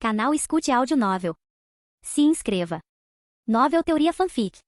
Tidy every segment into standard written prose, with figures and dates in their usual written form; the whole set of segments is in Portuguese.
Canal Escute Áudio Novel. Se inscreva. Novel Teoria Fanfic.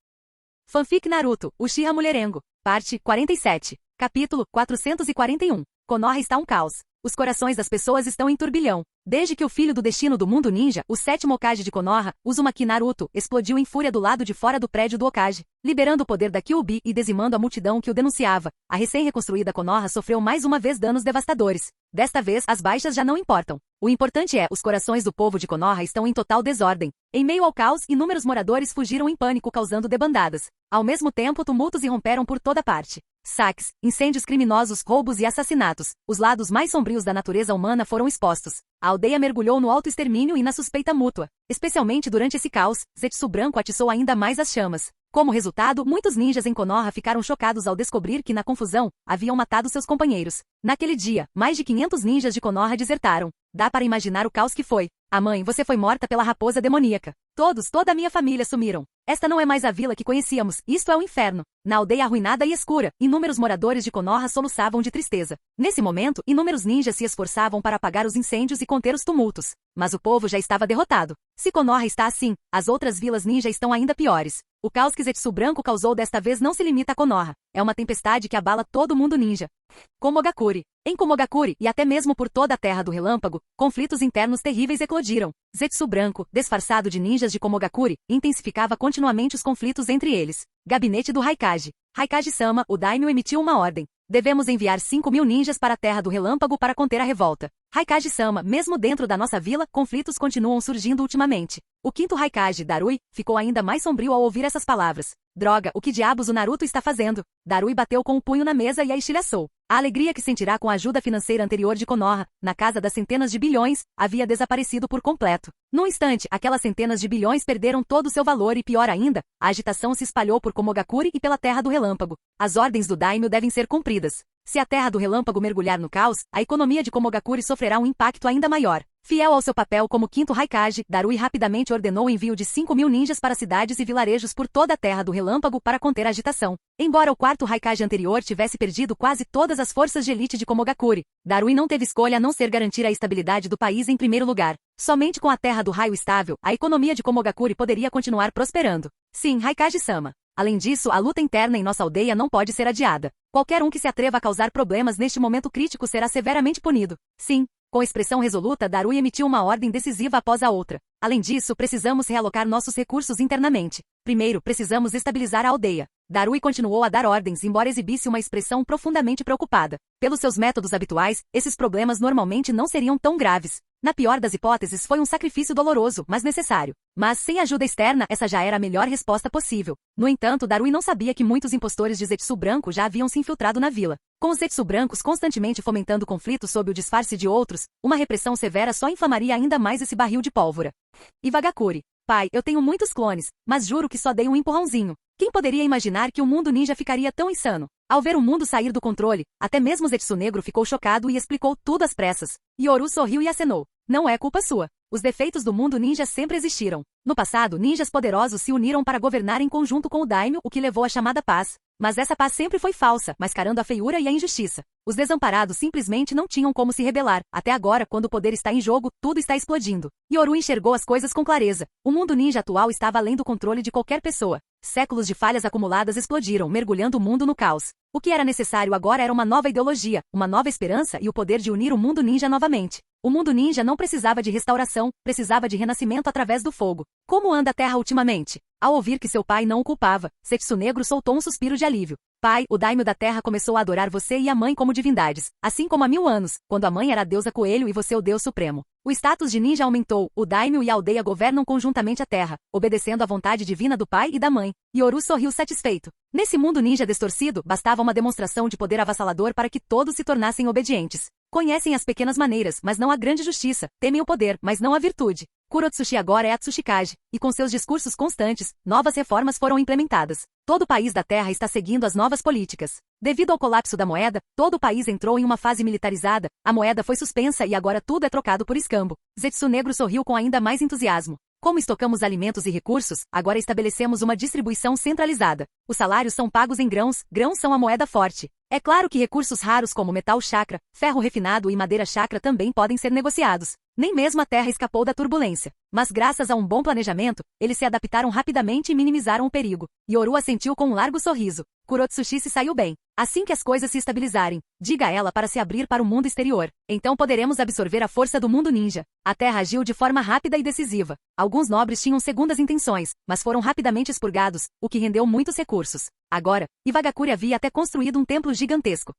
Fanfic Naruto, Uchiha Mulherengo. Parte 47. Capítulo 441. Konoha está um caos. Os corações das pessoas estão em turbilhão. Desde que o filho do destino do mundo ninja, o sétimo Hokage de Konoha, Uzumaki Naruto, explodiu em fúria do lado de fora do prédio do Hokage, liberando o poder da Kyuubi e dizimando a multidão que o denunciava, a recém-reconstruída Konoha sofreu mais uma vez danos devastadores. Desta vez, as baixas já não importam. O importante é, os corações do povo de Konoha estão em total desordem. Em meio ao caos, inúmeros moradores fugiram em pânico causando debandadas. Ao mesmo tempo, tumultos irromperam por toda parte. Saques, incêndios criminosos, roubos e assassinatos. Os lados mais sombrios da natureza humana foram expostos. A aldeia mergulhou no autoextermínio e na suspeita mútua. Especialmente durante esse caos, Zetsu Branco atiçou ainda mais as chamas. Como resultado, muitos ninjas em Konoha ficaram chocados ao descobrir que, na confusão, haviam matado seus companheiros. Naquele dia, mais de 500 ninjas de Konoha desertaram. Dá para imaginar o caos que foi. A mãe, você foi morta pela raposa demoníaca. Toda a minha família sumiram. Esta não é mais a vila que conhecíamos, isto é o inferno. Na aldeia arruinada e escura, inúmeros moradores de Konoha soluçavam de tristeza. Nesse momento, inúmeros ninjas se esforçavam para apagar os incêndios e conter os tumultos. Mas o povo já estava derrotado. Se Konoha está assim, as outras vilas ninja estão ainda piores. O caos que Zetsu Branco causou desta vez não se limita a Konoha. É uma tempestade que abala todo o mundo ninja. Komogakuri. Em Komogakuri, e até mesmo por toda a Terra do Relâmpago, conflitos internos terríveis eclodiram. Zetsu Branco, disfarçado de ninjas de Komogakuri, intensificava continuamente os conflitos entre eles. Gabinete do Raikage. Raikage-sama, o daimyo emitiu uma ordem. Devemos enviar 5.000 ninjas para a Terra do Relâmpago para conter a revolta. Raikage-sama, mesmo dentro da nossa vila, conflitos continuam surgindo ultimamente. O quinto Raikage, Darui, ficou ainda mais sombrio ao ouvir essas palavras. Droga, o que diabos o Naruto está fazendo? Darui bateu com o punho na mesa e a estilhaçou. A alegria que sentirá com a ajuda financeira anterior de Konoha, na casa das centenas de bilhões, havia desaparecido por completo. Num instante, aquelas centenas de bilhões perderam todo o seu valor e, pior ainda, a agitação se espalhou por Komogakuri e pela Terra do Relâmpago. As ordens do daimyo devem ser cumpridas. Se a Terra do Relâmpago mergulhar no caos, a economia de Komogakuri sofrerá um impacto ainda maior. Fiel ao seu papel como quinto Raikage, Darui rapidamente ordenou o envio de 5.000 ninjas para cidades e vilarejos por toda a Terra do Relâmpago para conter a agitação. Embora o quarto Raikage anterior tivesse perdido quase todas as forças de elite de Komogakuri, Darui não teve escolha a não ser garantir a estabilidade do país em primeiro lugar. Somente com a Terra do Raio estável, a economia de Komogakuri poderia continuar prosperando. Sim, Raikage-sama. Além disso, a luta interna em nossa aldeia não pode ser adiada. Qualquer um que se atreva a causar problemas neste momento crítico será severamente punido. Sim. Com expressão resoluta, Darui emitiu uma ordem decisiva após a outra. Além disso, precisamos realocar nossos recursos internamente. Primeiro, precisamos estabilizar a aldeia. Darui continuou a dar ordens, embora exibisse uma expressão profundamente preocupada. Pelos seus métodos habituais, esses problemas normalmente não seriam tão graves. Na pior das hipóteses, foi um sacrifício doloroso, mas necessário. Mas, sem ajuda externa, essa já era a melhor resposta possível. No entanto, Darui não sabia que muitos impostores de Zetsu Branco já haviam se infiltrado na vila. Com os Zetsu Brancos constantemente fomentando conflitos sob o disfarce de outros, uma repressão severa só inflamaria ainda mais esse barril de pólvora. Iwagakuri. Pai, eu tenho muitos clones, mas juro que só dei um empurrãozinho. Quem poderia imaginar que o mundo ninja ficaria tão insano? Ao ver o mundo sair do controle, até mesmo Zetsu Negro ficou chocado e explicou tudo às pressas. Yoru sorriu e acenou. Não é culpa sua. Os defeitos do mundo ninja sempre existiram. No passado, ninjas poderosos se uniram para governar em conjunto com o daimyo, o que levou à chamada paz. Mas essa paz sempre foi falsa, mascarando a feiura e a injustiça. Os desamparados simplesmente não tinham como se rebelar. Até agora, quando o poder está em jogo, tudo está explodindo. Yoru enxergou as coisas com clareza. O mundo ninja atual estava além do controle de qualquer pessoa. Séculos de falhas acumuladas explodiram, mergulhando o mundo no caos. O que era necessário agora era uma nova ideologia, uma nova esperança e o poder de unir o mundo ninja novamente. O mundo ninja não precisava de restauração, precisava de renascimento através do fogo. Como anda a Terra ultimamente? Ao ouvir que seu pai não o culpava, Zetsu Negro soltou um suspiro de alívio. Pai, o daimyo da Terra começou a adorar você e a mãe como divindades, assim como há 1000 anos, quando a mãe era a deusa coelho e você o deus supremo. O status de ninja aumentou, o daimyo e a aldeia governam conjuntamente a Terra, obedecendo à vontade divina do pai e da mãe. Yoru sorriu satisfeito. Nesse mundo ninja distorcido, bastava uma demonstração de poder avassalador para que todos se tornassem obedientes. Conhecem as pequenas maneiras, mas não a grande justiça. Temem o poder, mas não a virtude. Kurotsushi agora é a Tsushikage, e com seus discursos constantes, novas reformas foram implementadas. Todo o país da Terra está seguindo as novas políticas. Devido ao colapso da moeda, todo o país entrou em uma fase militarizada, a moeda foi suspensa e agora tudo é trocado por escambo. Zetsu Negro sorriu com ainda mais entusiasmo. Como estocamos alimentos e recursos, agora estabelecemos uma distribuição centralizada. Os salários são pagos em grãos, grãos são a moeda forte. É claro que recursos raros como metal chakra, ferro refinado e madeira chakra também podem ser negociados. Nem mesmo a Terra escapou da turbulência. Mas graças a um bom planejamento, eles se adaptaram rapidamente e minimizaram o perigo. Yoru assentiu com um largo sorriso. Kurotsushi se saiu bem. Assim que as coisas se estabilizarem, diga a ela para se abrir para o mundo exterior. Então poderemos absorver a força do mundo ninja. A Terra agiu de forma rápida e decisiva. Alguns nobres tinham segundas intenções, mas foram rapidamente expurgados, o que rendeu muitos recursos. Agora, Iwagakure havia até construído um templo gigantesco.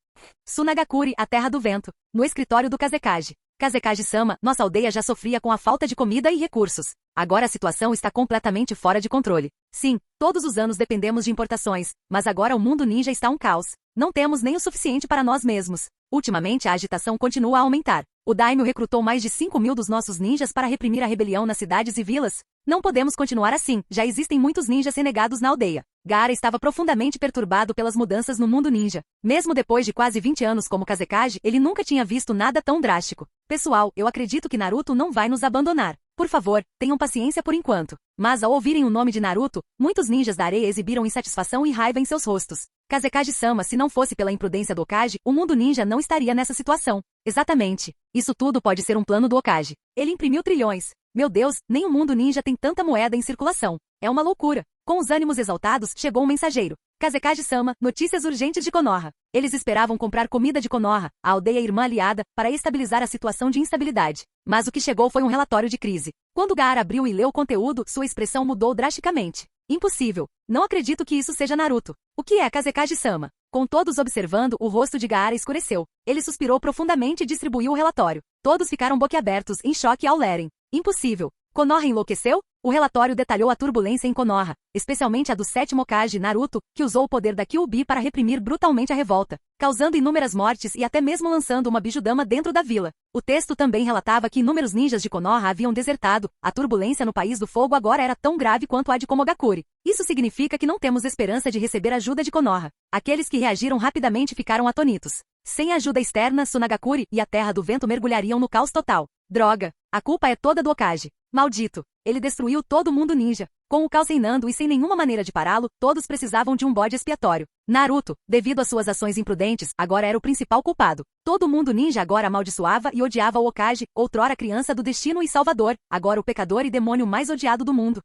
Sunagakure, a Terra do Vento, no escritório do Kazekage. Kazekage-sama, nossa aldeia já sofria com a falta de comida e recursos. Agora a situação está completamente fora de controle. Sim, todos os anos dependemos de importações, mas agora o mundo ninja está um caos. Não temos nem o suficiente para nós mesmos. Ultimamente a agitação continua a aumentar. O daimyo recrutou mais de 5.000 dos nossos ninjas para reprimir a rebelião nas cidades e vilas. Não podemos continuar assim, já existem muitos ninjas renegados na aldeia. Gaara estava profundamente perturbado pelas mudanças no mundo ninja. Mesmo depois de quase 20 anos como Kazekage, ele nunca tinha visto nada tão drástico. Pessoal, eu acredito que Naruto não vai nos abandonar. Por favor, tenham paciência por enquanto. Mas ao ouvirem o nome de Naruto, muitos ninjas da areia exibiram insatisfação e raiva em seus rostos. Kazekage-sama, se não fosse pela imprudência do Hokage, o mundo ninja não estaria nessa situação. Exatamente. Isso tudo pode ser um plano do Hokage. Ele imprimiu trilhões. Meu Deus, nem o mundo ninja tem tanta moeda em circulação. É uma loucura. Com os ânimos exaltados, chegou um mensageiro. Kazekage-sama, notícias urgentes de Konoha. Eles esperavam comprar comida de Konoha, a aldeia irmã aliada, para estabilizar a situação de instabilidade. Mas o que chegou foi um relatório de crise. Quando Gaara abriu e leu o conteúdo, sua expressão mudou drasticamente. Impossível. Não acredito que isso seja Naruto. O que é Kazekage-sama? Com todos observando, o rosto de Gaara escureceu. Ele suspirou profundamente e distribuiu o relatório. Todos ficaram boquiabertos, em choque ao lerem. Impossível. Konoha enlouqueceu? O relatório detalhou a turbulência em Konoha, especialmente a do 7º Hokage, Naruto, que usou o poder da Kyuubi para reprimir brutalmente a revolta, causando inúmeras mortes e até mesmo lançando uma bijudama dentro da vila. O texto também relatava que inúmeros ninjas de Konoha haviam desertado. A turbulência no País do Fogo agora era tão grave quanto a de Komogakure. Isso significa que não temos esperança de receber ajuda de Konoha. Aqueles que reagiram rapidamente ficaram atônitos. Sem ajuda externa, Sunagakure e a Terra do Vento mergulhariam no caos total. Droga! A culpa é toda do Hokage. Maldito! Ele destruiu todo o mundo ninja. Com o caos reinando e sem nenhuma maneira de pará-lo, todos precisavam de um bode expiatório. Naruto, devido às suas ações imprudentes, agora era o principal culpado. Todo mundo ninja agora amaldiçoava e odiava o Hokage, outrora criança do destino e salvador, agora o pecador e demônio mais odiado do mundo.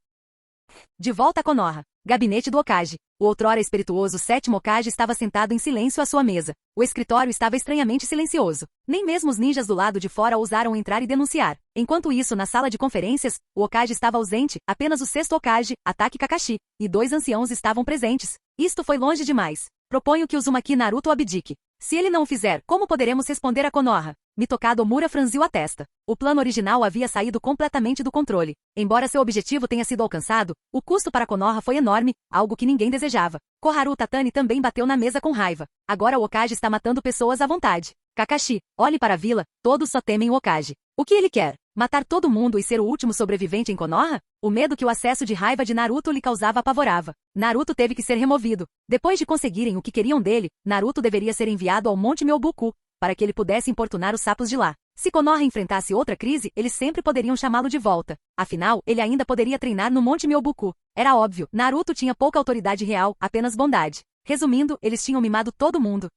De volta a Konoha. Gabinete do Hokage. O outrora espirituoso 7º Hokage estava sentado em silêncio à sua mesa. O escritório estava estranhamente silencioso. Nem mesmo os ninjas do lado de fora ousaram entrar e denunciar. Enquanto isso, na sala de conferências, o Hokage estava ausente, apenas o 6º Hokage, Atake Kakashi, e 2 anciãos estavam presentes. Isto foi longe demais. Proponho que Uzumaki Naruto abdique. Se ele não o fizer, como poderemos responder a Konoha? Mitokado Omura franziu a testa. O plano original havia saído completamente do controle. Embora seu objetivo tenha sido alcançado, o custo para Konoha foi enorme, algo que ninguém desejava. Koharu Tatani também bateu na mesa com raiva. Agora o Hokage está matando pessoas à vontade. Kakashi, olhe para a vila, todos só temem o Hokage. O que ele quer? Matar todo mundo e ser o último sobrevivente em Konoha? O medo que o acesso de raiva de Naruto lhe causava apavorava. Naruto teve que ser removido. Depois de conseguirem o que queriam dele, Naruto deveria ser enviado ao Monte Myoboku, para que ele pudesse importunar os sapos de lá. Se Konoha enfrentasse outra crise, eles sempre poderiam chamá-lo de volta. Afinal, ele ainda poderia treinar no Monte Myoboku. Era óbvio, Naruto tinha pouca autoridade real, apenas bondade. Resumindo, eles tinham mimado todo mundo.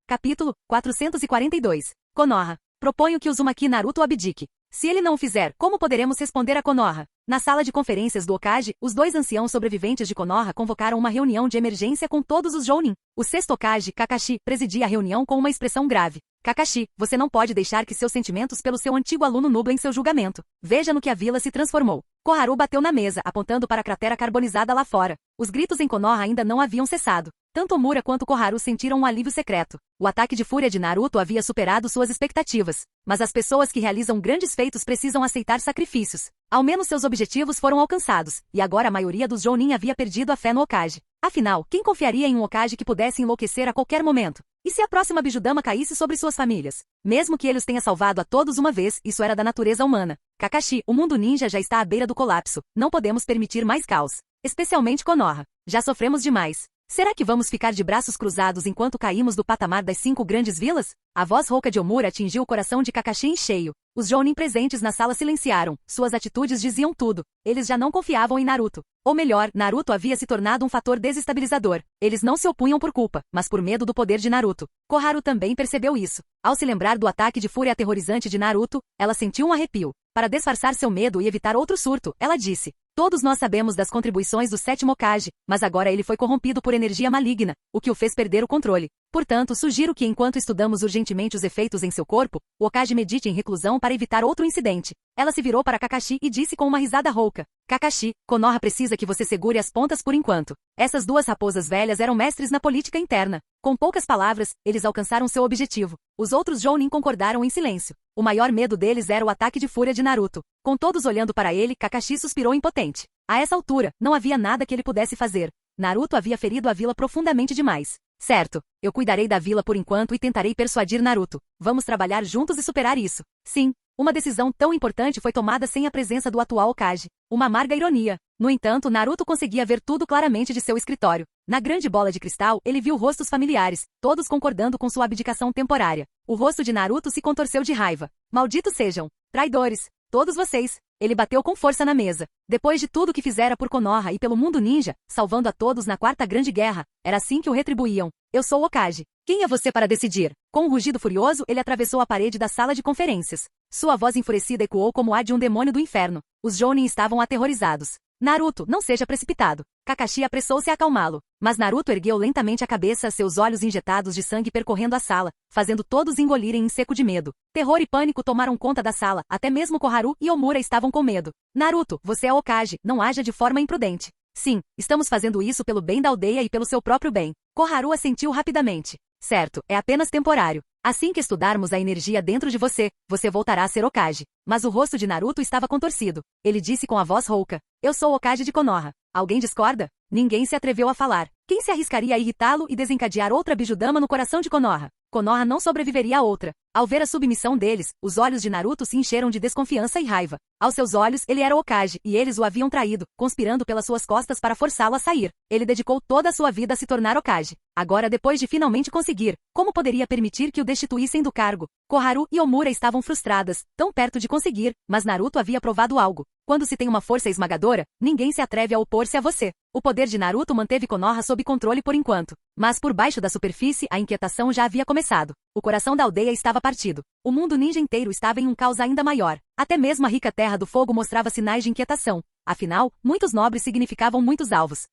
Capítulo 442. Konoha. Proponho que Uzumaki Naruto abdique. Se ele não o fizer, como poderemos responder a Konoha? Na sala de conferências do Hokage, os 2 anciãos sobreviventes de Konoha convocaram uma reunião de emergência com todos os Jounin. O 6º Hokage, Kakashi, presidia a reunião com uma expressão grave. Kakashi, você não pode deixar que seus sentimentos pelo seu antigo aluno nublem seu julgamento. Veja no que a vila se transformou. Koharu bateu na mesa, apontando para a cratera carbonizada lá fora. Os gritos em Konoha ainda não haviam cessado. Tanto Omura quanto Koharu sentiram um alívio secreto. O ataque de fúria de Naruto havia superado suas expectativas. Mas as pessoas que realizam grandes feitos precisam aceitar sacrifícios. Ao menos seus objetivos foram alcançados, e agora a maioria dos Jounin havia perdido a fé no Hokage. Afinal, quem confiaria em um Hokage que pudesse enlouquecer a qualquer momento? E se a próxima bijudama caísse sobre suas famílias? Mesmo que ele os tenha salvado a todos uma vez, isso era da natureza humana. Kakashi, o mundo ninja já está à beira do colapso. Não podemos permitir mais caos. Especialmente Konoha. Já sofremos demais. Será que vamos ficar de braços cruzados enquanto caímos do patamar das 5 grandes vilas? A voz rouca de Omura atingiu o coração de Kakashi em cheio. Os Jounin presentes na sala silenciaram. Suas atitudes diziam tudo. Eles já não confiavam em Naruto. Ou melhor, Naruto havia se tornado um fator desestabilizador. Eles não se opunham por culpa, mas por medo do poder de Naruto. Koharu também percebeu isso. Ao se lembrar do ataque de fúria aterrorizante de Naruto, ela sentiu um arrepio. Para disfarçar seu medo e evitar outro surto, ela disse: todos nós sabemos das contribuições do 7º Hokage, mas agora ele foi corrompido por energia maligna, o que o fez perder o controle. Portanto, sugiro que enquanto estudamos urgentemente os efeitos em seu corpo, o Hokage medite em reclusão para evitar outro incidente. Ela se virou para Kakashi e disse com uma risada rouca: Kakashi, Konoha precisa que você segure as pontas por enquanto. Essas duas raposas velhas eram mestres na política interna. Com poucas palavras, eles alcançaram seu objetivo. Os outros Jounin concordaram em silêncio. O maior medo deles era o ataque de fúria de Naruto. Com todos olhando para ele, Kakashi suspirou impotente. A essa altura, não havia nada que ele pudesse fazer. Naruto havia ferido a vila profundamente demais. Certo, eu cuidarei da vila por enquanto e tentarei persuadir Naruto. Vamos trabalhar juntos e superar isso. Sim, uma decisão tão importante foi tomada sem a presença do atual Hokage. Uma amarga ironia. No entanto, Naruto conseguia ver tudo claramente de seu escritório. Na grande bola de cristal, ele viu rostos familiares, todos concordando com sua abdicação temporária. O rosto de Naruto se contorceu de raiva. Malditos sejam! Traidores! Todos vocês! Ele bateu com força na mesa. Depois de tudo que fizera por Konoha e pelo mundo ninja, salvando a todos na 4ª Grande Guerra, era assim que o retribuíam. Eu sou o Hokage. Quem é você para decidir? Com um rugido furioso, ele atravessou a parede da sala de conferências. Sua voz enfurecida ecoou como a de um demônio do inferno. Os Jounin estavam aterrorizados. Naruto, não seja precipitado. Kakashi apressou-se a acalmá-lo. Mas Naruto ergueu lentamente a cabeça, seus olhos injetados de sangue percorrendo a sala, fazendo todos engolirem em seco de medo. Terror e pânico tomaram conta da sala, até mesmo Koharu e Omura estavam com medo. Naruto, você é Hokage, não haja de forma imprudente. Sim, estamos fazendo isso pelo bem da aldeia e pelo seu próprio bem. Koharu assentiu rapidamente. Certo, é apenas temporário. Assim que estudarmos a energia dentro de você, você voltará a ser Hokage. Mas o rosto de Naruto estava contorcido. Ele disse com a voz rouca: eu sou o Hokage de Konoha. Alguém discorda? Ninguém se atreveu a falar. Quem se arriscaria a irritá-lo e desencadear outra Bijudama no coração de Konoha? Konoha não sobreviveria a outra. Ao ver a submissão deles, os olhos de Naruto se encheram de desconfiança e raiva. Aos seus olhos, ele era o Hokage, e eles o haviam traído, conspirando pelas suas costas para forçá-lo a sair. Ele dedicou toda a sua vida a se tornar Hokage. Agora, depois de finalmente conseguir, como poderia permitir que o destituíssem do cargo? Koharu e Omura estavam frustradas, tão perto de conseguir, mas Naruto havia provado algo. Quando se tem uma força esmagadora, ninguém se atreve a opor-se a você. O poder de Naruto manteve Konoha sob controle por enquanto. Mas por baixo da superfície, a inquietação já havia começado. O coração da aldeia estava partido. O mundo ninja inteiro estava em um caos ainda maior. Até mesmo a rica Terra do Fogo mostrava sinais de inquietação. Afinal, muitos nobres significavam muitos alvos.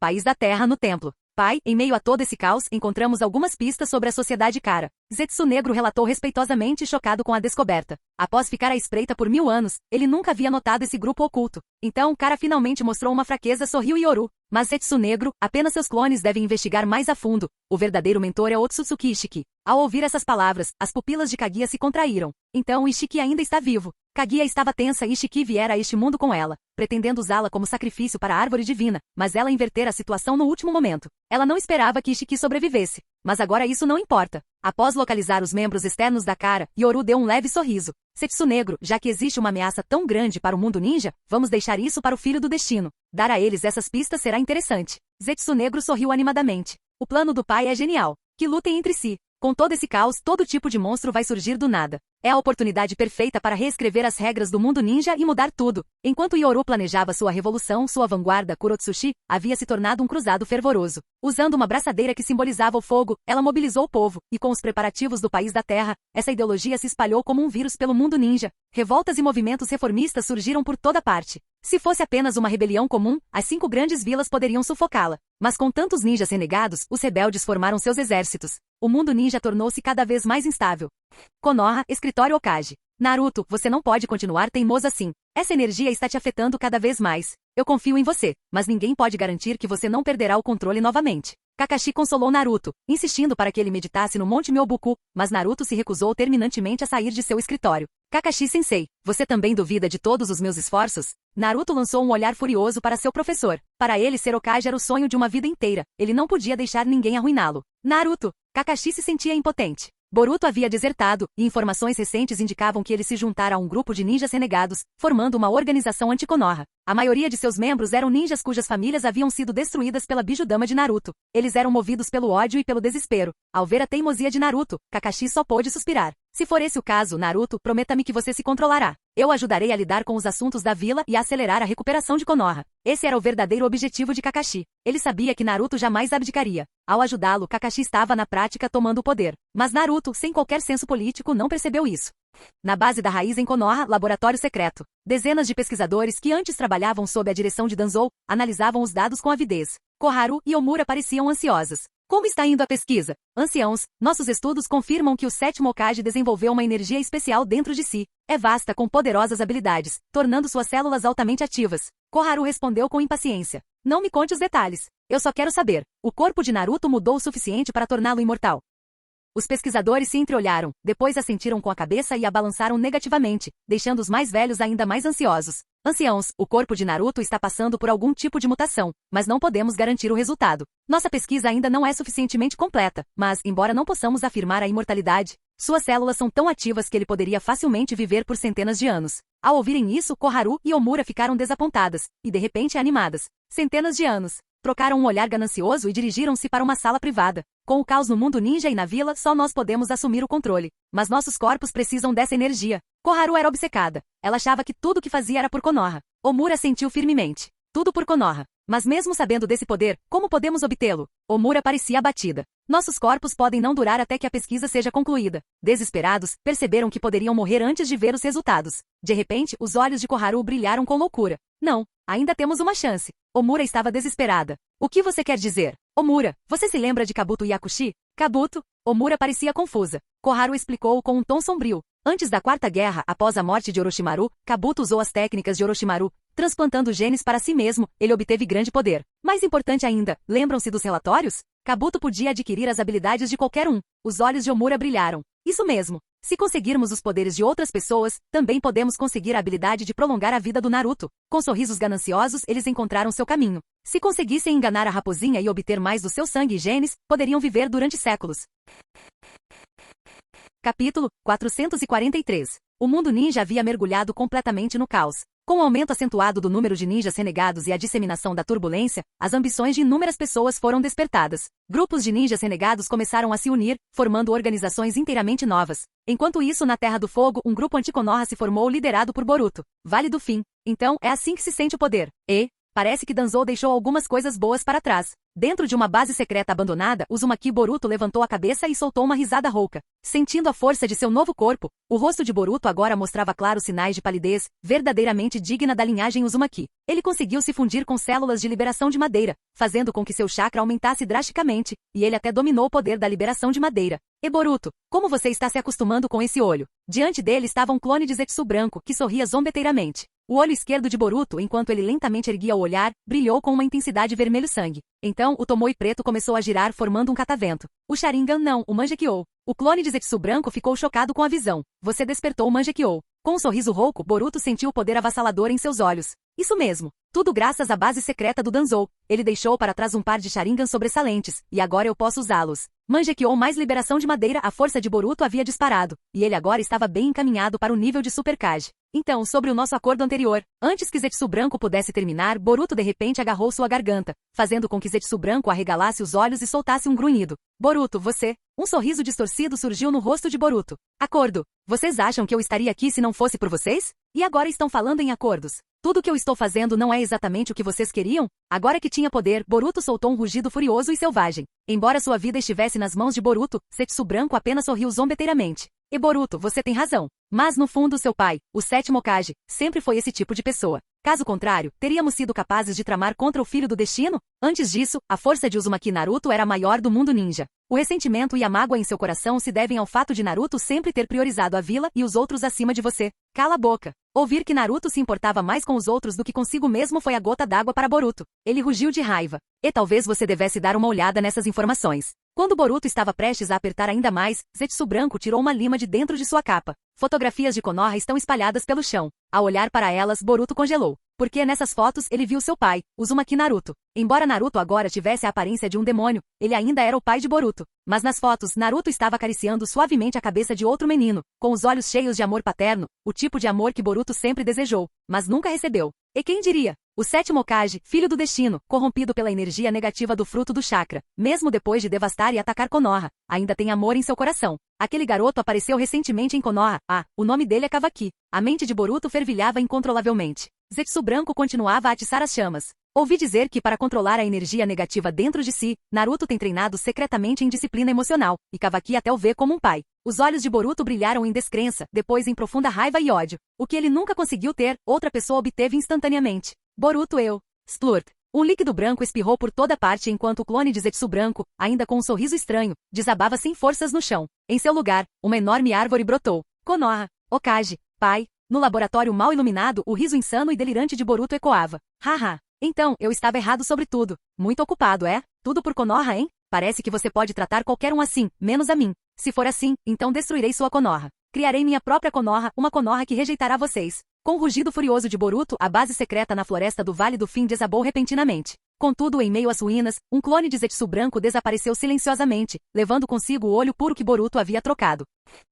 País da Terra no templo. Pai, em meio a todo esse caos, encontramos algumas pistas sobre a sociedade Kara. Zetsu Negro relatou respeitosamente chocado com a descoberta. Após ficar à espreita por 1000 anos, ele nunca havia notado esse grupo oculto. Então, Kara finalmente mostrou uma fraqueza, sorriu Yoru. Mas Zetsu Negro, apenas seus clones devem investigar mais a fundo. O verdadeiro mentor é Otsutsuki Ishiki. Ao ouvir essas palavras, as pupilas de Kaguya se contraíram. Então Ishiki ainda está vivo. Kaguya estava tensa e Ishiki viera a este mundo com ela, pretendendo usá-la como sacrifício para a árvore divina, mas ela invertera a situação no último momento. Ela não esperava que Ishiki sobrevivesse. Mas agora isso não importa. Após localizar os membros externos da Kara, Yoru deu um leve sorriso. Zetsu Negro, já que existe uma ameaça tão grande para o mundo ninja, vamos deixar isso para o Filho do Destino. Dar a eles essas pistas será interessante. Zetsu Negro sorriu animadamente. O plano do pai é genial. Que lutem entre si. Com todo esse caos, todo tipo de monstro vai surgir do nada. É a oportunidade perfeita para reescrever as regras do mundo ninja e mudar tudo. Enquanto Yoru planejava sua revolução, sua vanguarda, Kurotsushi, havia se tornado um cruzado fervoroso. Usando uma braçadeira que simbolizava o fogo, ela mobilizou o povo, e com os preparativos do país da terra, essa ideologia se espalhou como um vírus pelo mundo ninja. Revoltas e movimentos reformistas surgiram por toda parte. Se fosse apenas uma rebelião comum, as 5 grandes vilas poderiam sufocá-la. Mas com tantos ninjas renegados, os rebeldes formaram seus exércitos. O mundo ninja tornou-se cada vez mais instável. Konoha, escritório Hokage. Naruto, você não pode continuar teimoso assim. Essa energia está te afetando cada vez mais. Eu confio em você, mas ninguém pode garantir que você não perderá o controle novamente. Kakashi consolou Naruto, insistindo para que ele meditasse no Monte Myoboku, mas Naruto se recusou terminantemente a sair de seu escritório. Kakashi-sensei, você também duvida de todos os meus esforços? Naruto lançou um olhar furioso para seu professor. Para ele, ser Hokage era o sonho de uma vida inteira. Ele não podia deixar ninguém arruiná-lo. Naruto! Kakashi se sentia impotente. Boruto havia desertado, e informações recentes indicavam que ele se juntara a um grupo de ninjas renegados, formando uma organização anti-Konoha. A maioria de seus membros eram ninjas cujas famílias haviam sido destruídas pela Bijudama de Naruto. Eles eram movidos pelo ódio e pelo desespero. Ao ver a teimosia de Naruto, Kakashi só pôde suspirar. Se for esse o caso, Naruto, prometa-me que você se controlará. Eu ajudarei a lidar com os assuntos da vila e a acelerar a recuperação de Konoha. Esse era o verdadeiro objetivo de Kakashi. Ele sabia que Naruto jamais abdicaria. Ao ajudá-lo, Kakashi estava na prática tomando o poder. Mas Naruto, sem qualquer senso político, não percebeu isso. Na base da raiz em Konoha, laboratório secreto. Dezenas de pesquisadores que antes trabalhavam sob a direção de Danzou, analisavam os dados com avidez. Koharu e Omura pareciam ansiosos. Como está indo a pesquisa? Anciãos, nossos estudos confirmam que o sétimo Hokage desenvolveu uma energia especial dentro de si. É vasta com poderosas habilidades, tornando suas células altamente ativas. Koharu respondeu com impaciência. Não me conte os detalhes. Eu só quero saber. O corpo de Naruto mudou o suficiente para torná-lo imortal. Os pesquisadores se entreolharam, depois assentiram com a cabeça e a balançaram negativamente, deixando os mais velhos ainda mais ansiosos. Anciãos, o corpo de Naruto está passando por algum tipo de mutação, mas não podemos garantir o resultado. Nossa pesquisa ainda não é suficientemente completa, mas, embora não possamos afirmar a imortalidade, suas células são tão ativas que ele poderia facilmente viver por centenas de anos. Ao ouvirem isso, Koharu e Omura ficaram desapontadas, e de repente animadas. Centenas de anos. Trocaram um olhar ganancioso e dirigiram-se para uma sala privada. Com o caos no mundo ninja e na vila, só nós podemos assumir o controle. Mas nossos corpos precisam dessa energia. Koharu era obcecada. Ela achava que tudo o que fazia era por Konoha. Omura sentiu firmemente. Tudo por Konoha. Mas mesmo sabendo desse poder, como podemos obtê-lo? Omura parecia abatida. Nossos corpos podem não durar até que a pesquisa seja concluída. Desesperados, perceberam que poderiam morrer antes de ver os resultados. De repente, os olhos de Koharu brilharam com loucura. Não, ainda temos uma chance. Omura estava desesperada. O que você quer dizer? Omura, você se lembra de Kabuto Yakushi? Kabuto? Omura parecia confusa. Koharu explicou com um tom sombrio. Antes da Quarta Guerra, após a morte de Orochimaru, Kabuto usou as técnicas de Orochimaru. Transplantando genes para si mesmo, ele obteve grande poder. Mais importante ainda, lembram-se dos relatórios? Kabuto podia adquirir as habilidades de qualquer um. Os olhos de Omura brilharam. Isso mesmo. Se conseguirmos os poderes de outras pessoas, também podemos conseguir a habilidade de prolongar a vida do Naruto. Com sorrisos gananciosos, eles encontraram seu caminho. Se conseguissem enganar a raposinha e obter mais do seu sangue e genes, poderiam viver durante séculos. Capítulo 443. O mundo ninja havia mergulhado completamente no caos. Com o aumento acentuado do número de ninjas renegados e a disseminação da turbulência, as ambições de inúmeras pessoas foram despertadas. Grupos de ninjas renegados começaram a se unir, formando organizações inteiramente novas. Enquanto isso, na Terra do Fogo, um grupo anti-Konoha se formou liderado por Boruto. Vale do Fim. Então, é assim que se sente o poder. E parece que Danzou deixou algumas coisas boas para trás. Dentro de uma base secreta abandonada, Uzumaki Boruto levantou a cabeça e soltou uma risada rouca. Sentindo a força de seu novo corpo, o rosto de Boruto agora mostrava claros sinais de palidez, verdadeiramente digna da linhagem Uzumaki. Ele conseguiu se fundir com células de liberação de madeira, fazendo com que seu chakra aumentasse drasticamente, e ele até dominou o poder da liberação de madeira. E Boruto, como você está se acostumando com esse olho? Diante dele estava um clone de Zetsu branco, que sorria zombeteiramente. O olho esquerdo de Boruto, enquanto ele lentamente erguia o olhar, brilhou com uma intensidade vermelho-sangue. Então, o Tomoe preto começou a girar formando um catavento. O Sharingan não, o Mangekyou. O clone de Zetsu branco ficou chocado com a visão. Você despertou o Mangekyou. Com um sorriso rouco, Boruto sentiu o poder avassalador em seus olhos. Isso mesmo. Tudo graças à base secreta do Danzou. Ele deixou para trás um par de Sharingan sobressalentes, e agora eu posso usá-los. Mangekyou mais liberação de madeira, a força de Boruto havia disparado, e ele agora estava bem encaminhado para o nível de Super Kage. Então, sobre o nosso acordo anterior, antes que Zetsu branco pudesse terminar, Boruto de repente agarrou sua garganta, fazendo com que Zetsu branco arregalasse os olhos e soltasse um grunhido. Boruto, você... Um sorriso distorcido surgiu no rosto de Boruto. Acordo. Vocês acham que eu estaria aqui se não fosse por vocês? E agora estão falando em acordos. Tudo o que eu estou fazendo não é exatamente o que vocês queriam? Agora que tinha poder, Boruto soltou um rugido furioso e selvagem. Embora sua vida estivesse nas mãos de Boruto, Zetsu branco apenas sorriu zombeteiramente. E Boruto, você tem razão. Mas no fundo seu pai, o sétimo Hokage, sempre foi esse tipo de pessoa. Caso contrário, teríamos sido capazes de tramar contra o Filho do Destino? Antes disso, a força de Uzumaki Naruto era a maior do mundo ninja. O ressentimento e a mágoa em seu coração se devem ao fato de Naruto sempre ter priorizado a vila e os outros acima de você. Cala a boca. Ouvir que Naruto se importava mais com os outros do que consigo mesmo foi a gota d'água para Boruto. Ele rugiu de raiva. E talvez você devesse dar uma olhada nessas informações. Quando Boruto estava prestes a apertar ainda mais, Zetsu branco tirou uma lima de dentro de sua capa. Fotografias de Konoha estão espalhadas pelo chão. Ao olhar para elas, Boruto congelou. Porque nessas fotos ele viu seu pai, Uzumaki Naruto. Embora Naruto agora tivesse a aparência de um demônio, ele ainda era o pai de Boruto. Mas nas fotos, Naruto estava acariciando suavemente a cabeça de outro menino, com os olhos cheios de amor paterno, o tipo de amor que Boruto sempre desejou, mas nunca recebeu. E quem diria? O sétimo Hokage, filho do destino, corrompido pela energia negativa do fruto do chakra, mesmo depois de devastar e atacar Konoha, ainda tem amor em seu coração. Aquele garoto apareceu recentemente em Konoha. O nome dele é Kavaki. A mente de Boruto fervilhava incontrolavelmente. Zetsu branco continuava a atiçar as chamas. Ouvi dizer que para controlar a energia negativa dentro de si, Naruto tem treinado secretamente em disciplina emocional, e Kavaki até o vê como um pai. Os olhos de Boruto brilharam em descrença, depois em profunda raiva e ódio. O que ele nunca conseguiu ter, outra pessoa obteve instantaneamente. Boruto Splurt. Um líquido branco espirrou por toda parte enquanto o clone de Zetsu branco, ainda com um sorriso estranho, desabava sem forças no chão. Em seu lugar, uma enorme árvore brotou. Konoha, Hokage, pai. No laboratório mal iluminado, o riso insano e delirante de Boruto ecoava. Haha. Então, eu estava errado sobre tudo. Muito ocupado, é? Tudo por Konoha, hein? Parece que você pode tratar qualquer um assim, menos a mim. Se for assim, então destruirei sua Konoha. Criarei minha própria Konoha, uma Konoha que rejeitará vocês. Com o rugido furioso de Boruto, a base secreta na floresta do Vale do Fim desabou repentinamente. Contudo, em meio às ruínas, um clone de Zetsu branco desapareceu silenciosamente, levando consigo o olho puro que Boruto havia trocado.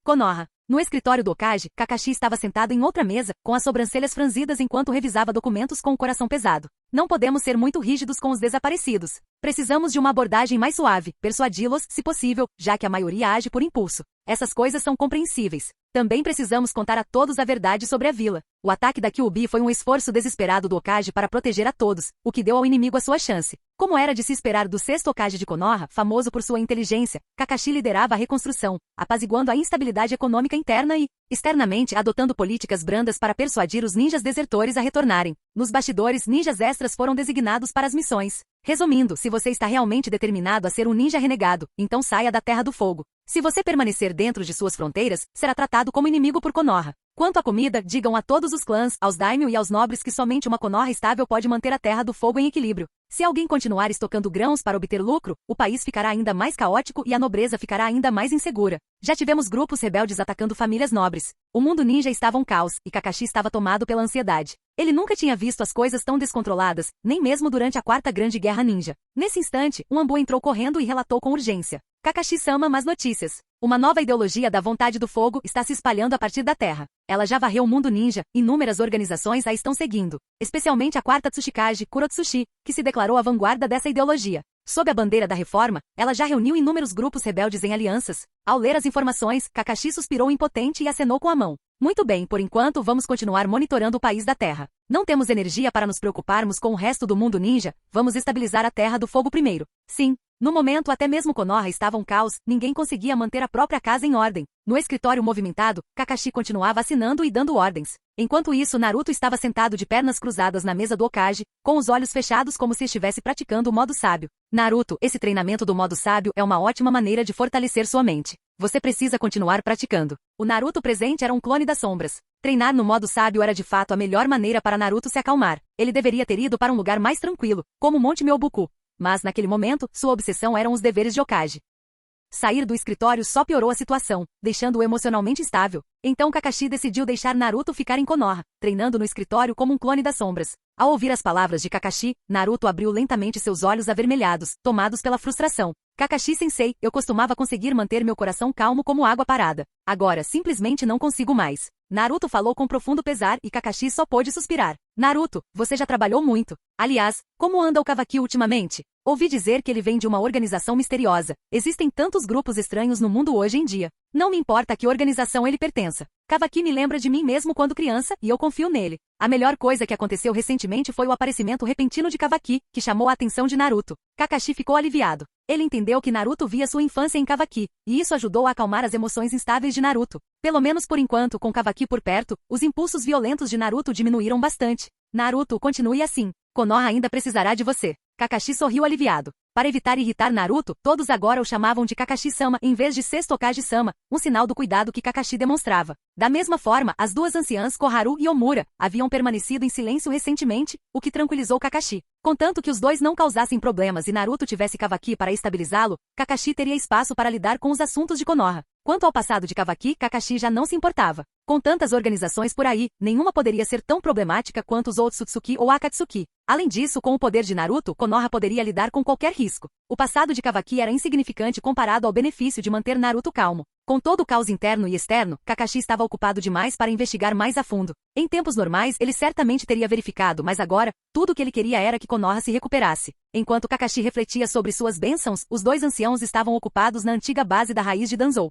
Konoha. No escritório do Hokage, Kakashi estava sentado em outra mesa, com as sobrancelhas franzidas enquanto revisava documentos com o coração pesado. Não podemos ser muito rígidos com os desaparecidos. Precisamos de uma abordagem mais suave, persuadi-los, se possível, já que a maioria age por impulso. Essas coisas são compreensíveis. Também precisamos contar a todos a verdade sobre a vila. O ataque da Kyuubi foi um esforço desesperado do Hokage para proteger a todos, o que deu ao inimigo a sua chance. Como era de se esperar do sexto Hokage de Konoha, famoso por sua inteligência, Kakashi liderava a reconstrução, apaziguando a instabilidade econômica interna e, externamente, adotando políticas brandas para persuadir os ninjas desertores a retornarem. Nos bastidores, ninjas extras foram designados para as missões. Resumindo, se você está realmente determinado a ser um ninja renegado, então saia da Terra do Fogo. Se você permanecer dentro de suas fronteiras, será tratado como inimigo por Konoha. Quanto à comida, digam a todos os clãs, aos daimyo e aos nobres que somente uma Konoha estável pode manter a Terra do Fogo em equilíbrio. Se alguém continuar estocando grãos para obter lucro, o país ficará ainda mais caótico e a nobreza ficará ainda mais insegura. Já tivemos grupos rebeldes atacando famílias nobres. O mundo ninja estava um caos, e Kakashi estava tomado pela ansiedade. Ele nunca tinha visto as coisas tão descontroladas, nem mesmo durante a Quarta Grande Guerra Ninja. Nesse instante, um Anbu entrou correndo e relatou com urgência. Kakashi-sama, más notícias. Uma nova ideologia da vontade do fogo está se espalhando a partir da Terra. Ela já varreu o mundo ninja, inúmeras organizações a estão seguindo. Especialmente a quarta Tsuchikage, Kurotsushi, que se declarou a vanguarda dessa ideologia. Sob a bandeira da reforma, ela já reuniu inúmeros grupos rebeldes em alianças. Ao ler as informações, Kakashi suspirou impotente e acenou com a mão. Muito bem, por enquanto vamos continuar monitorando o país da Terra. Não temos energia para nos preocuparmos com o resto do mundo ninja, vamos estabilizar a Terra do Fogo primeiro. Sim. No momento até mesmo Konoha estava um caos, ninguém conseguia manter a própria casa em ordem. No escritório movimentado, Kakashi continuava assinando e dando ordens. Enquanto isso, Naruto estava sentado de pernas cruzadas na mesa do Hokage, com os olhos fechados como se estivesse praticando o modo sábio. Naruto, esse treinamento do modo sábio é uma ótima maneira de fortalecer sua mente. Você precisa continuar praticando. O Naruto presente era um clone das sombras. Treinar no modo sábio era de fato a melhor maneira para Naruto se acalmar. Ele deveria ter ido para um lugar mais tranquilo, como o Monte Myobuku. Mas, naquele momento, sua obsessão eram os deveres de Hokage. Sair do escritório só piorou a situação, deixando-o emocionalmente instável. Então Kakashi decidiu deixar Naruto ficar em Konoha, treinando no escritório como um clone das sombras. Ao ouvir as palavras de Kakashi, Naruto abriu lentamente seus olhos avermelhados, tomados pela frustração. Kakashi-sensei, eu costumava conseguir manter meu coração calmo como água parada. Agora, simplesmente não consigo mais. Naruto falou com profundo pesar e Kakashi só pôde suspirar. Naruto, você já trabalhou muito. Aliás, como anda o Kavaki ultimamente? Ouvi dizer que ele vem de uma organização misteriosa. Existem tantos grupos estranhos no mundo hoje em dia. Não me importa a que organização ele pertença. Kavaki me lembra de mim mesmo quando criança, e eu confio nele. A melhor coisa que aconteceu recentemente foi o aparecimento repentino de Kavaki, que chamou a atenção de Naruto. Kakashi ficou aliviado. Ele entendeu que Naruto via sua infância em Kavaki, e isso ajudou a acalmar as emoções instáveis de Naruto. Pelo menos por enquanto, com Kavaki por perto, os impulsos violentos de Naruto diminuíram bastante. Naruto, continue assim. Konoha ainda precisará de você. Kakashi sorriu aliviado. Para evitar irritar Naruto, todos agora o chamavam de Kakashi-sama em vez de Sexto Hokage-sama, um sinal do cuidado que Kakashi demonstrava. Da mesma forma, as duas anciãs Koharu e Omura haviam permanecido em silêncio recentemente, o que tranquilizou Kakashi. Contanto que os dois não causassem problemas e Naruto tivesse Kawaki para estabilizá-lo, Kakashi teria espaço para lidar com os assuntos de Konoha. Quanto ao passado de Kawaki, Kakashi já não se importava. Com tantas organizações por aí, nenhuma poderia ser tão problemática quanto os Otsutsuki ou Akatsuki. Além disso, com o poder de Naruto, Konoha poderia lidar com qualquer risco. O passado de Kawaki era insignificante comparado ao benefício de manter Naruto calmo. Com todo o caos interno e externo, Kakashi estava ocupado demais para investigar mais a fundo. Em tempos normais, ele certamente teria verificado, mas agora, tudo o que ele queria era que Konoha se recuperasse. Enquanto Kakashi refletia sobre suas bênçãos, os dois anciãos estavam ocupados na antiga base da raiz de Danzou.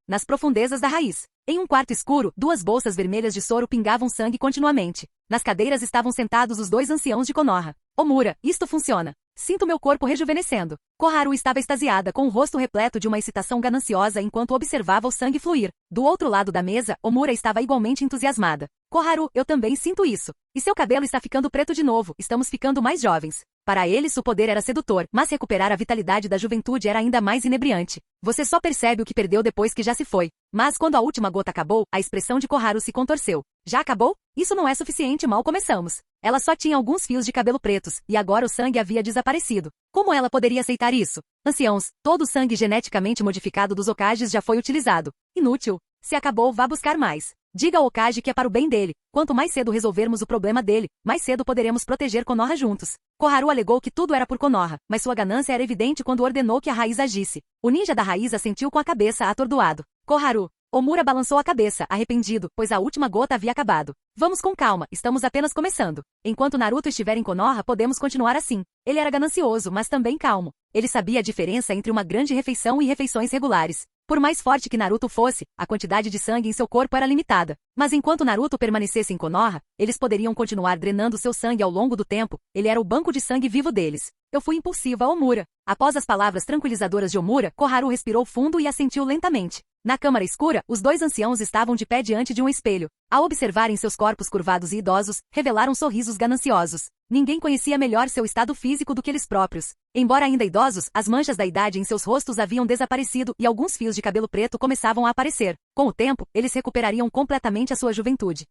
Nas profundezas da raiz. Em um quarto escuro, duas bolsas vermelhas de soro pingavam sangue continuamente. Nas cadeiras estavam sentados os dois anciãos de Konoha. Omura, isto funciona. Sinto meu corpo rejuvenescendo. Koharu estava extasiada, com o rosto repleto de uma excitação gananciosa enquanto observava o sangue fluir. Do outro lado da mesa, Omura estava igualmente entusiasmada. Koharu, eu também sinto isso. E seu cabelo está ficando preto de novo, estamos ficando mais jovens. Para eles o poder era sedutor, mas recuperar a vitalidade da juventude era ainda mais inebriante. Você só percebe o que perdeu depois que já se foi. Mas quando a última gota acabou, a expressão de Koharu se contorceu. Já acabou? Isso não é suficiente, mal começamos. Ela só tinha alguns fios de cabelo pretos, e agora o sangue havia desaparecido. Como ela poderia aceitar isso? Anciãos, todo o sangue geneticamente modificado dos Hokages já foi utilizado. Inútil. Se acabou, vá buscar mais. Diga ao Hokage que é para o bem dele. Quanto mais cedo resolvermos o problema dele, mais cedo poderemos proteger Konoha juntos. Koharu alegou que tudo era por Konoha, mas sua ganância era evidente quando ordenou que a raiz agisse. O ninja da raiz assentiu com a cabeça atordoado. Koharu. Omura balançou a cabeça, arrependido, pois a última gota havia acabado. Vamos com calma, estamos apenas começando. Enquanto Naruto estiver em Konoha, podemos continuar assim. Ele era ganancioso, mas também calmo. Ele sabia a diferença entre uma grande refeição e refeições regulares. Por mais forte que Naruto fosse, a quantidade de sangue em seu corpo era limitada. Mas enquanto Naruto permanecesse em Konoha, eles poderiam continuar drenando seu sangue ao longo do tempo. Ele era o banco de sangue vivo deles. Eu fui impulsiva, Omura. Após as palavras tranquilizadoras de Omura, Koharu respirou fundo e assentiu lentamente. Na câmara escura, os dois anciãos estavam de pé diante de um espelho. Ao observarem seus corpos curvados e idosos, revelaram sorrisos gananciosos. Ninguém conhecia melhor seu estado físico do que eles próprios. Embora ainda idosos, as manchas da idade em seus rostos haviam desaparecido e alguns fios de cabelo preto começavam a aparecer. Com o tempo, eles recuperariam completamente a sua juventude.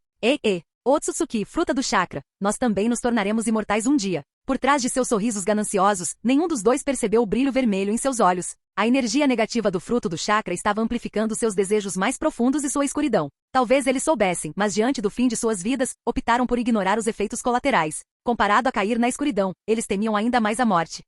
Otsutsuki, fruta do chakra, nós também nos tornaremos imortais um dia. Por trás de seus sorrisos gananciosos, nenhum dos dois percebeu o brilho vermelho em seus olhos. A energia negativa do fruto do chakra estava amplificando seus desejos mais profundos e sua escuridão. Talvez eles soubessem, mas diante do fim de suas vidas, optaram por ignorar os efeitos colaterais. Comparado a cair na escuridão, eles temiam ainda mais a morte.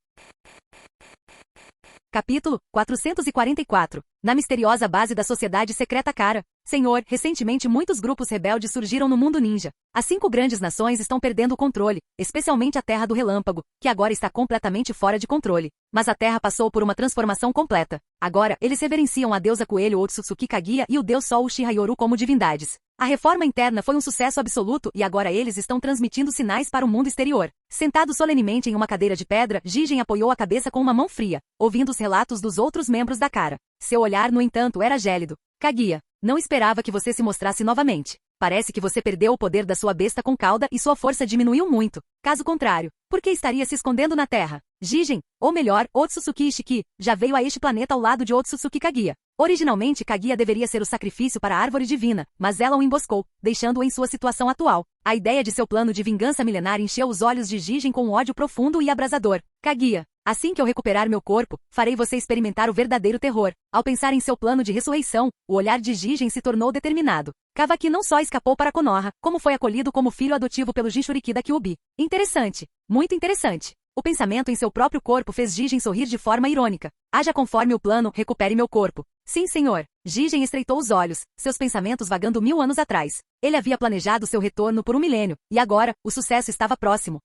Capítulo 444. Na misteriosa base da sociedade secreta Kara. Senhor, recentemente muitos grupos rebeldes surgiram no mundo ninja. As 5 grandes nações estão perdendo o controle, especialmente a Terra do Relâmpago, que agora está completamente fora de controle. Mas a Terra passou por uma transformação completa. Agora, eles reverenciam a deusa Coelho Otsutsuki Kaguya e o deus Sol Uchiha Yoru como divindades. A reforma interna foi um sucesso absoluto e agora eles estão transmitindo sinais para o mundo exterior. Sentado solenemente em uma cadeira de pedra, Jigen apoiou a cabeça com uma mão fria, ouvindo os relatos dos outros membros da Kara. Seu olhar, no entanto, era gélido. Kaguya, não esperava que você se mostrasse novamente. Parece que você perdeu o poder da sua besta com cauda e sua força diminuiu muito. Caso contrário, por que estaria se escondendo na Terra? Jigen, ou melhor, Otsutsuki Ishiki, já veio a este planeta ao lado de Otsutsuki Kaguya. Originalmente, Kaguya deveria ser o sacrifício para a árvore divina, mas ela o emboscou, deixando-o em sua situação atual. A ideia de seu plano de vingança milenar encheu os olhos de Jigen com um ódio profundo e abrasador. Kaguya, assim que eu recuperar meu corpo, farei você experimentar o verdadeiro terror. Ao pensar em seu plano de ressurreição, o olhar de Jigen se tornou determinado. Kawaki não só escapou para Konoha, como foi acolhido como filho adotivo pelo Jinchuriki da Kyuubi. Interessante. Muito interessante. O pensamento em seu próprio corpo fez Jigen sorrir de forma irônica. Haja conforme o plano, recupere meu corpo. Sim, senhor. Jigen estreitou os olhos, seus pensamentos vagando 1000 anos atrás. Ele havia planejado seu retorno por 1 milênio, e agora, o sucesso estava próximo.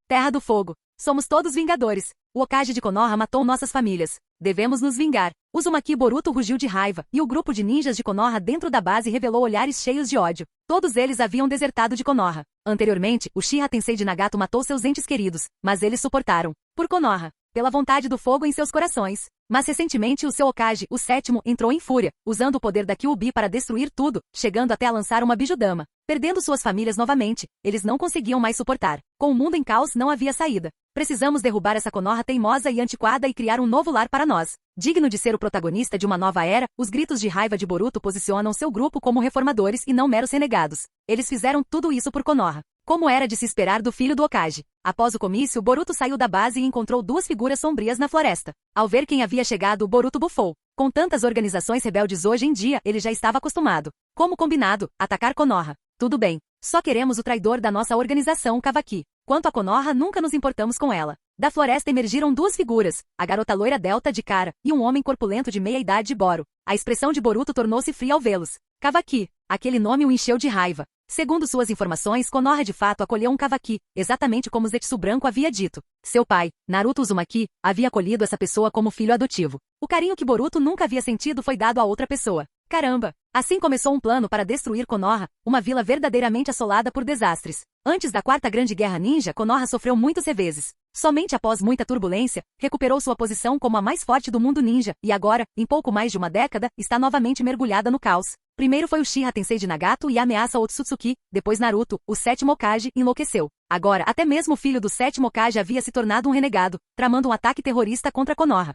Terra do Fogo. Somos todos vingadores. O Hokage de Konoha matou nossas famílias. Devemos nos vingar. Uzumaki Boruto rugiu de raiva, e o grupo de ninjas de Konoha dentro da base revelou olhares cheios de ódio. Todos eles haviam desertado de Konoha. Anteriormente, o Uchiha Tensei de Nagato matou seus entes queridos, mas eles suportaram. Por Konoha. Pela vontade do fogo em seus corações. Mas recentemente o seu Hokage, o sétimo, entrou em fúria, usando o poder da Kyuubi para destruir tudo, chegando até a lançar uma Bijudama. Perdendo suas famílias novamente, eles não conseguiam mais suportar. Com o mundo em caos não havia saída. Precisamos derrubar essa Konoha teimosa e antiquada e criar um novo lar para nós. Digno de ser o protagonista de uma nova era, os gritos de raiva de Boruto posicionam seu grupo como reformadores e não meros renegados. Eles fizeram tudo isso por Konoha. Como era de se esperar do filho do Hokage. Após o comício, Boruto saiu da base e encontrou duas figuras sombrias na floresta. Ao ver quem havia chegado, Boruto bufou. Com tantas organizações rebeldes hoje em dia, ele já estava acostumado. Como combinado, atacar Konoha. Tudo bem. Só queremos o traidor da nossa organização, Kavaki. Quanto a Konoha, nunca nos importamos com ela. Da floresta emergiram duas figuras, a garota loira delta de cara e um homem corpulento de meia-idade Boro. A expressão de Boruto tornou-se fria ao vê-los. Kavaki. Aquele nome o encheu de raiva. Segundo suas informações, Konoha de fato acolheu um Kavaki, exatamente como Zetsu Branco havia dito. Seu pai, Naruto Uzumaki, havia acolhido essa pessoa como filho adotivo. O carinho que Boruto nunca havia sentido foi dado a outra pessoa. Caramba! Assim começou um plano para destruir Konoha, uma vila verdadeiramente assolada por desastres. Antes da Quarta Grande Guerra Ninja, Konoha sofreu muitos reveses. Somente após muita turbulência, recuperou sua posição como a mais forte do mundo ninja, e agora, em pouco mais de uma década, está novamente mergulhada no caos. Primeiro foi o Uchiha Tensei de Nagato e a ameaça Otsutsuki, depois Naruto, o sétimo Hokage, enlouqueceu. Agora, até mesmo o filho do sétimo Hokage havia se tornado um renegado, tramando um ataque terrorista contra Konoha.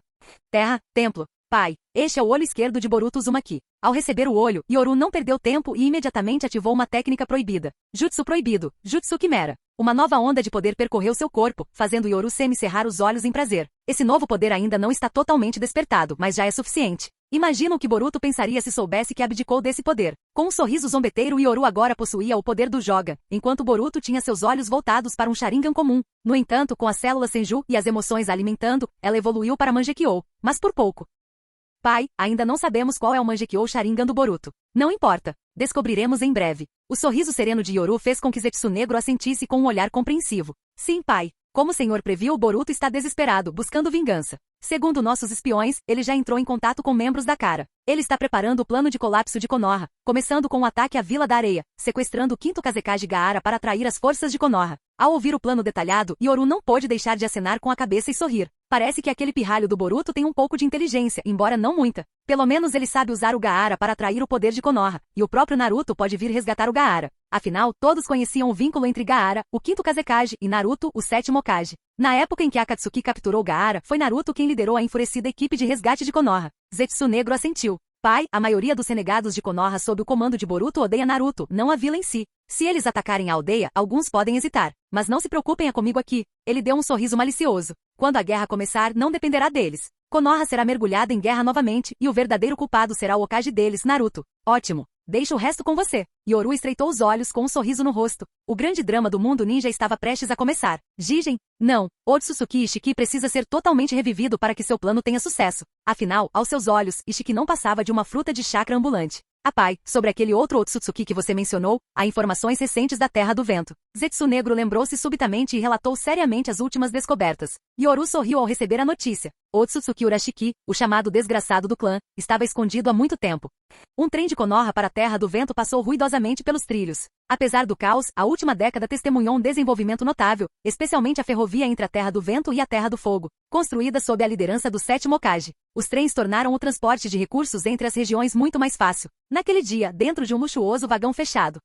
Terra, templo. Pai, este é o olho esquerdo de Boruto Uzumaki. Ao receber o olho, Yoru não perdeu tempo e imediatamente ativou uma técnica proibida. Jutsu proibido, Jutsu Quimera. Uma nova onda de poder percorreu seu corpo, fazendo Yoru semicerrar os olhos em prazer. Esse novo poder ainda não está totalmente despertado, mas já é suficiente. Imagina o que Boruto pensaria se soubesse que abdicou desse poder. Com um sorriso zombeteiro, Yoru agora possuía o poder do Joga, enquanto Boruto tinha seus olhos voltados para um Sharingan comum. No entanto, com as células Senju e as emoções a alimentando, ela evoluiu para Mangekyou, mas por pouco. Pai, ainda não sabemos qual é o Mangekyou Sharingan do Boruto. Não importa. Descobriremos em breve. O sorriso sereno de Yoru fez com que Zetsu Negro assentisse com um olhar compreensivo. Sim, pai. Como o senhor previu, Boruto está desesperado, buscando vingança. Segundo nossos espiões, ele já entrou em contato com membros da Cara. Ele está preparando o plano de colapso de Konoha, começando com o ataque à Vila da Areia, sequestrando o quinto Kazekage Gaara para atrair as forças de Konoha. Ao ouvir o plano detalhado, Yoru não pôde deixar de acenar com a cabeça e sorrir. Parece que aquele pirralho do Boruto tem um pouco de inteligência, embora não muita. Pelo menos ele sabe usar o Gaara para atrair o poder de Konoha, e o próprio Naruto pode vir resgatar o Gaara. Afinal, todos conheciam o vínculo entre Gaara, o quinto Kazekage, e Naruto, o sétimo Hokage. Na época em que Akatsuki capturou Gaara, foi Naruto quem liderou a enfurecida equipe de resgate de Konoha. Zetsu Negro assentiu. Pai, a maioria dos renegados de Konoha sob o comando de Boruto odeia Naruto, não a vila em si. Se eles atacarem a aldeia, alguns podem hesitar. Mas não se preocupem comigo aqui. Ele deu um sorriso malicioso. Quando a guerra começar, não dependerá deles. Konoha será mergulhada em guerra novamente, e o verdadeiro culpado será o Hokage deles, Naruto. Ótimo. Deixa o resto com você. Yoru estreitou os olhos com um sorriso no rosto. O grande drama do mundo ninja estava prestes a começar. Jigen? Não. Otsutsuki Ishiki precisa ser totalmente revivido para que seu plano tenha sucesso. Afinal, aos seus olhos, Ishiki não passava de uma fruta de chakra ambulante. Pai, sobre aquele outro Otsutsuki que você mencionou, há informações recentes da Terra do Vento. Zetsu Negro lembrou-se subitamente e relatou seriamente as últimas descobertas. Yoru sorriu ao receber a notícia. Otsutsuki Urashiki, o chamado desgraçado do clã, estava escondido há muito tempo. Um trem de Konoha para a Terra do Vento passou ruidosamente pelos trilhos. Apesar do caos, a última década testemunhou um desenvolvimento notável, especialmente a ferrovia entre a Terra do Vento e a Terra do Fogo, construída sob a liderança do sétimo Hokage. Os trens tornaram o transporte de recursos entre as regiões muito mais fácil. Naquele dia, dentro de um luxuoso vagão fechado.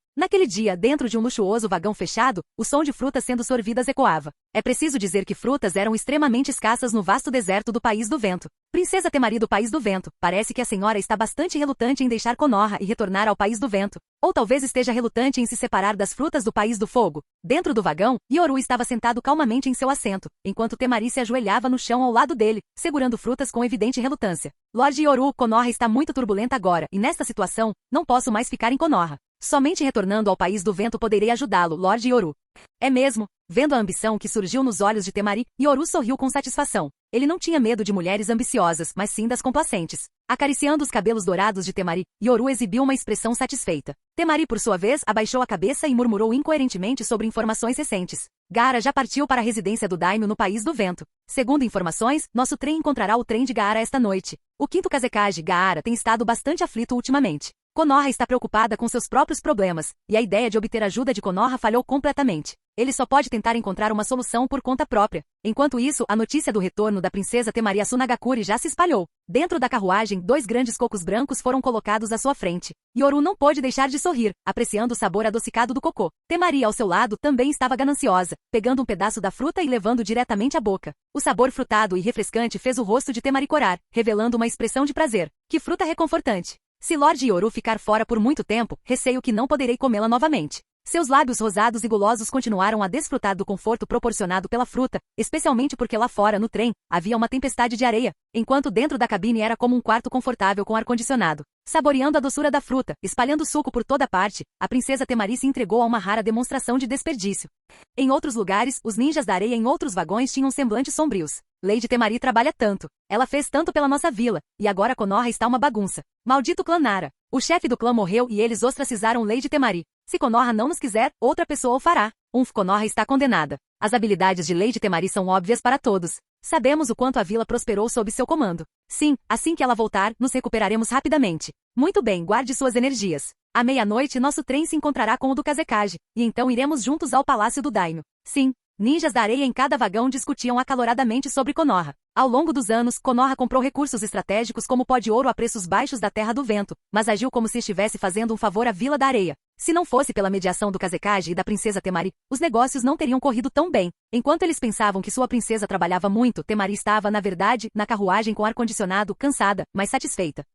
O som de frutas sendo sorvidas ecoava. É preciso dizer que frutas eram extremamente escassas no vasto deserto do País do Vento. Princesa Temari do País do Vento, parece que a senhora está bastante relutante em deixar Konoha e retornar ao País do Vento. Ou talvez esteja relutante em se separar das frutas do País do Fogo. Dentro do vagão, Yoru estava sentado calmamente em seu assento, enquanto Temari se ajoelhava no chão ao lado dele, segurando frutas com evidente relutância. Lorde Yoru, Konoha está muito turbulenta agora, e nesta situação, não posso mais ficar em Konoha. Somente retornando ao País do Vento poderei ajudá-lo, Lorde Yoru. É mesmo? Vendo a ambição que surgiu nos olhos de Temari, Yoru sorriu com satisfação. Ele não tinha medo de mulheres ambiciosas, mas sim das complacentes. Acariciando os cabelos dourados de Temari, Yoru exibiu uma expressão satisfeita. Temari, por sua vez, abaixou a cabeça e murmurou incoerentemente sobre informações recentes. Gaara já partiu para a residência do Daimyo no País do Vento. Segundo informações, nosso trem encontrará o trem de Gaara esta noite. O quinto Kazekage, Gaara, tem estado bastante aflito ultimamente. Konoha está preocupada com seus próprios problemas, e a ideia de obter ajuda de Konoha falhou completamente. Ele só pode tentar encontrar uma solução por conta própria. Enquanto isso, a notícia do retorno da princesa Temari Asunagakure já se espalhou. Dentro da carruagem, 2 grandes cocos brancos foram colocados à sua frente. Yoru não pôde deixar de sorrir, apreciando o sabor adocicado do cocô. Temari, ao seu lado, também estava gananciosa, pegando um pedaço da fruta e levando diretamente à boca. O sabor frutado e refrescante fez o rosto de Temari corar, revelando uma expressão de prazer. Que fruta reconfortante! Se Lord Yoru ficar fora por muito tempo, receio que não poderei comê-la novamente. Seus lábios rosados e gulosos continuaram a desfrutar do conforto proporcionado pela fruta, especialmente porque lá fora, no trem, havia uma tempestade de areia, enquanto dentro da cabine era como um quarto confortável com ar-condicionado. Saboreando a doçura da fruta, espalhando suco por toda parte, a princesa Temari se entregou a uma rara demonstração de desperdício. Em outros lugares, os ninjas da areia em outros vagões tinham semblantes sombrios. Lady Temari trabalha tanto. Ela fez tanto pela nossa vila, e agora Konoha está uma bagunça. Maldito clã Nara. O chefe do clã morreu e eles ostracizaram Lady Temari. Se Konoha não nos quiser, outra pessoa o fará. Konoha está condenada. As habilidades de Lady Temari são óbvias para todos. Sabemos o quanto a vila prosperou sob seu comando. Sim, assim que ela voltar, nos recuperaremos rapidamente. Muito bem, guarde suas energias. À meia-noite nosso trem se encontrará com o do Kazekage, e então iremos juntos ao palácio do Daino. Sim. Ninjas da areia em cada vagão discutiam acaloradamente sobre Konoha. Ao longo dos anos, Konoha comprou recursos estratégicos como pó de ouro a preços baixos da Terra do Vento, mas agiu como se estivesse fazendo um favor à Vila da Areia. Se não fosse pela mediação do Kazekage e da princesa Temari, os negócios não teriam corrido tão bem. Enquanto eles pensavam que sua princesa trabalhava muito, Temari estava, na verdade, na carruagem com ar-condicionado, cansada, mas satisfeita.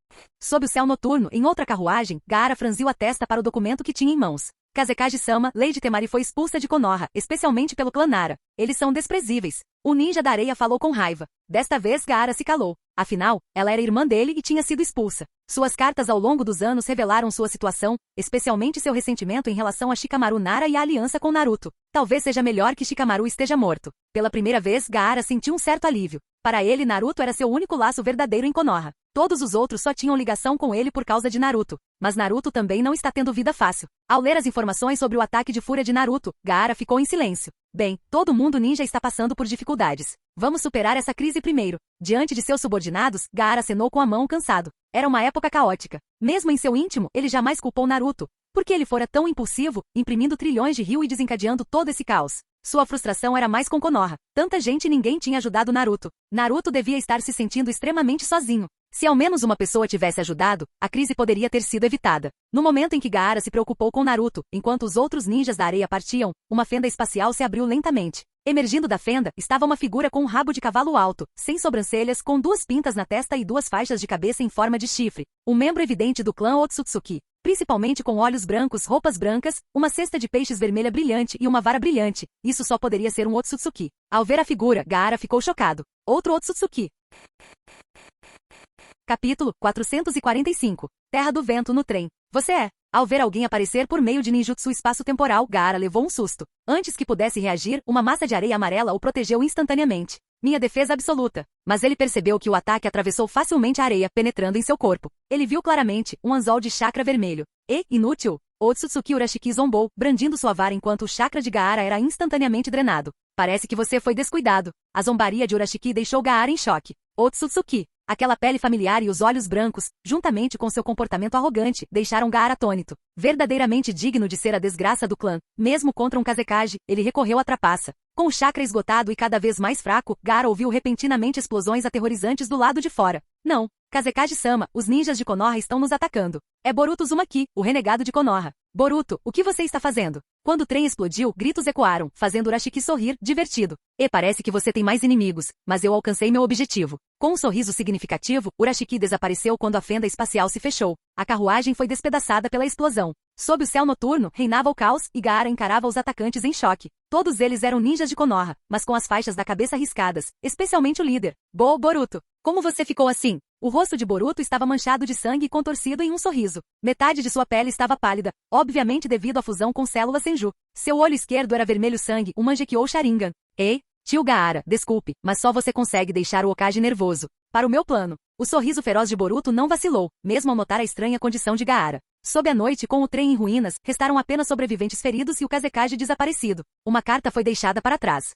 Sob o céu noturno, em outra carruagem, Gaara franziu a testa para o documento que tinha em mãos. Kazekage-sama, Lady Temari foi expulsa de Konoha, especialmente pelo clã Nara. Eles são desprezíveis. O ninja da areia falou com raiva. Desta vez Gaara se calou. Afinal, ela era irmã dele e tinha sido expulsa. Suas cartas ao longo dos anos revelaram sua situação, especialmente seu ressentimento em relação a Shikamaru Nara e a aliança com Naruto. Talvez seja melhor que Shikamaru esteja morto. Pela primeira vez, Gaara sentiu um certo alívio. Para ele, Naruto era seu único laço verdadeiro em Konoha. Todos os outros só tinham ligação com ele por causa de Naruto. Mas Naruto também não está tendo vida fácil. Ao ler as informações sobre o ataque de fúria de Naruto, Gaara ficou em silêncio. Bem, todo mundo ninja está passando por dificuldades. Vamos superar essa crise primeiro. Diante de seus subordinados, Gaara acenou com a mão cansado. Era uma época caótica. Mesmo em seu íntimo, ele jamais culpou Naruto. Por que ele fora tão impulsivo, imprimindo trilhões de ryu e desencadeando todo esse caos? Sua frustração era mais com Konoha. Tanta gente e ninguém tinha ajudado Naruto. Naruto devia estar se sentindo extremamente sozinho. Se ao menos uma pessoa tivesse ajudado, a crise poderia ter sido evitada. No momento em que Gaara se preocupou com Naruto, enquanto os outros ninjas da areia partiam, uma fenda espacial se abriu lentamente. Emergindo da fenda, estava uma figura com um rabo de cavalo alto, sem sobrancelhas, com 2 pintas na testa e 2 faixas de cabeça em forma de chifre. Um membro evidente do clã Otsutsuki. Principalmente com olhos brancos, roupas brancas, uma cesta de peixes vermelha brilhante e uma vara brilhante. Isso só poderia ser um Otsutsuki. Ao ver a figura, Gaara ficou chocado. Outro Otsutsuki. Capítulo 445. Terra do Vento no trem. Você é. Ao ver alguém aparecer por meio de ninjutsu espaço-temporal, Gaara levou um susto. Antes que pudesse reagir, uma massa de areia amarela o protegeu instantaneamente. Minha defesa absoluta. Mas ele percebeu que o ataque atravessou facilmente a areia, penetrando em seu corpo. Ele viu claramente um anzol de chakra vermelho. E, inútil, Otsutsuki Urashiki zombou, brandindo sua vara enquanto o chakra de Gaara era instantaneamente drenado. Parece que você foi descuidado. A zombaria de Urashiki deixou Gaara em choque. Otsutsuki. Aquela pele familiar e os olhos brancos, juntamente com seu comportamento arrogante, deixaram Gaara atônito. Verdadeiramente digno de ser a desgraça do clã. Mesmo contra um Kazekage, ele recorreu à trapaça. Com o chakra esgotado e cada vez mais fraco, Gaara ouviu repentinamente explosões aterrorizantes do lado de fora. Não. Kazekage-sama, os ninjas de Konoha estão nos atacando. É Boruto Uzumaki, o renegado de Konoha. Boruto, o que você está fazendo? Quando o trem explodiu, gritos ecoaram, fazendo Urashiki sorrir, divertido. E parece que você tem mais inimigos, mas eu alcancei meu objetivo. Com um sorriso significativo, Urashiki desapareceu quando a fenda espacial se fechou. A carruagem foi despedaçada pela explosão. Sob o céu noturno, reinava o caos e Gaara encarava os atacantes em choque. Todos eles eram ninjas de Konoha, mas com as faixas da cabeça riscadas, especialmente o líder. Boruto. Como você ficou assim? O rosto de Boruto estava manchado de sangue e contorcido em um sorriso. Metade de sua pele estava pálida, obviamente devido à fusão com células Senju. Seu olho esquerdo era vermelho sangue, um Mangekyou Sharingan. Ei, tio Gaara, desculpe, mas só você consegue deixar o Hokage nervoso. Para o meu plano. O sorriso feroz de Boruto não vacilou, mesmo ao notar a estranha condição de Gaara. Sob a noite, com o trem em ruínas, restaram apenas sobreviventes feridos e o Kazekage desaparecido. Uma carta foi deixada para trás.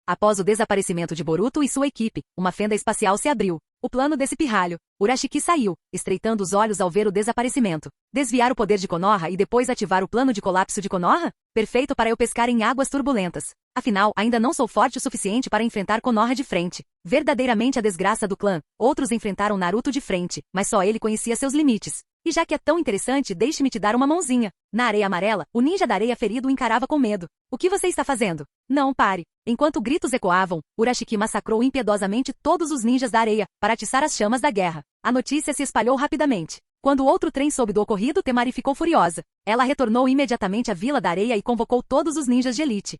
Após o desaparecimento de Boruto e sua equipe, uma fenda espacial se abriu. O plano desse pirralho. Urashiki saiu, estreitando os olhos ao ver o desaparecimento. Desviar o poder de Konoha e depois ativar o plano de colapso de Konoha? Perfeito para eu pescar em águas turbulentas. Afinal, ainda não sou forte o suficiente para enfrentar Konoha de frente. Verdadeiramente a desgraça do clã. Outros enfrentaram Naruto de frente, mas só ele conhecia seus limites. E já que é tão interessante, deixe-me te dar uma mãozinha. Na areia amarela, o ninja da areia ferido o encarava com medo. O que você está fazendo? Não pare. Enquanto gritos ecoavam, Urashiki massacrou impiedosamente todos os ninjas da areia, para atiçar as chamas da guerra. A notícia se espalhou rapidamente. Quando o outro trem soube do ocorrido, Temari ficou furiosa. Ela retornou imediatamente à Vila da Areia e convocou todos os ninjas de elite.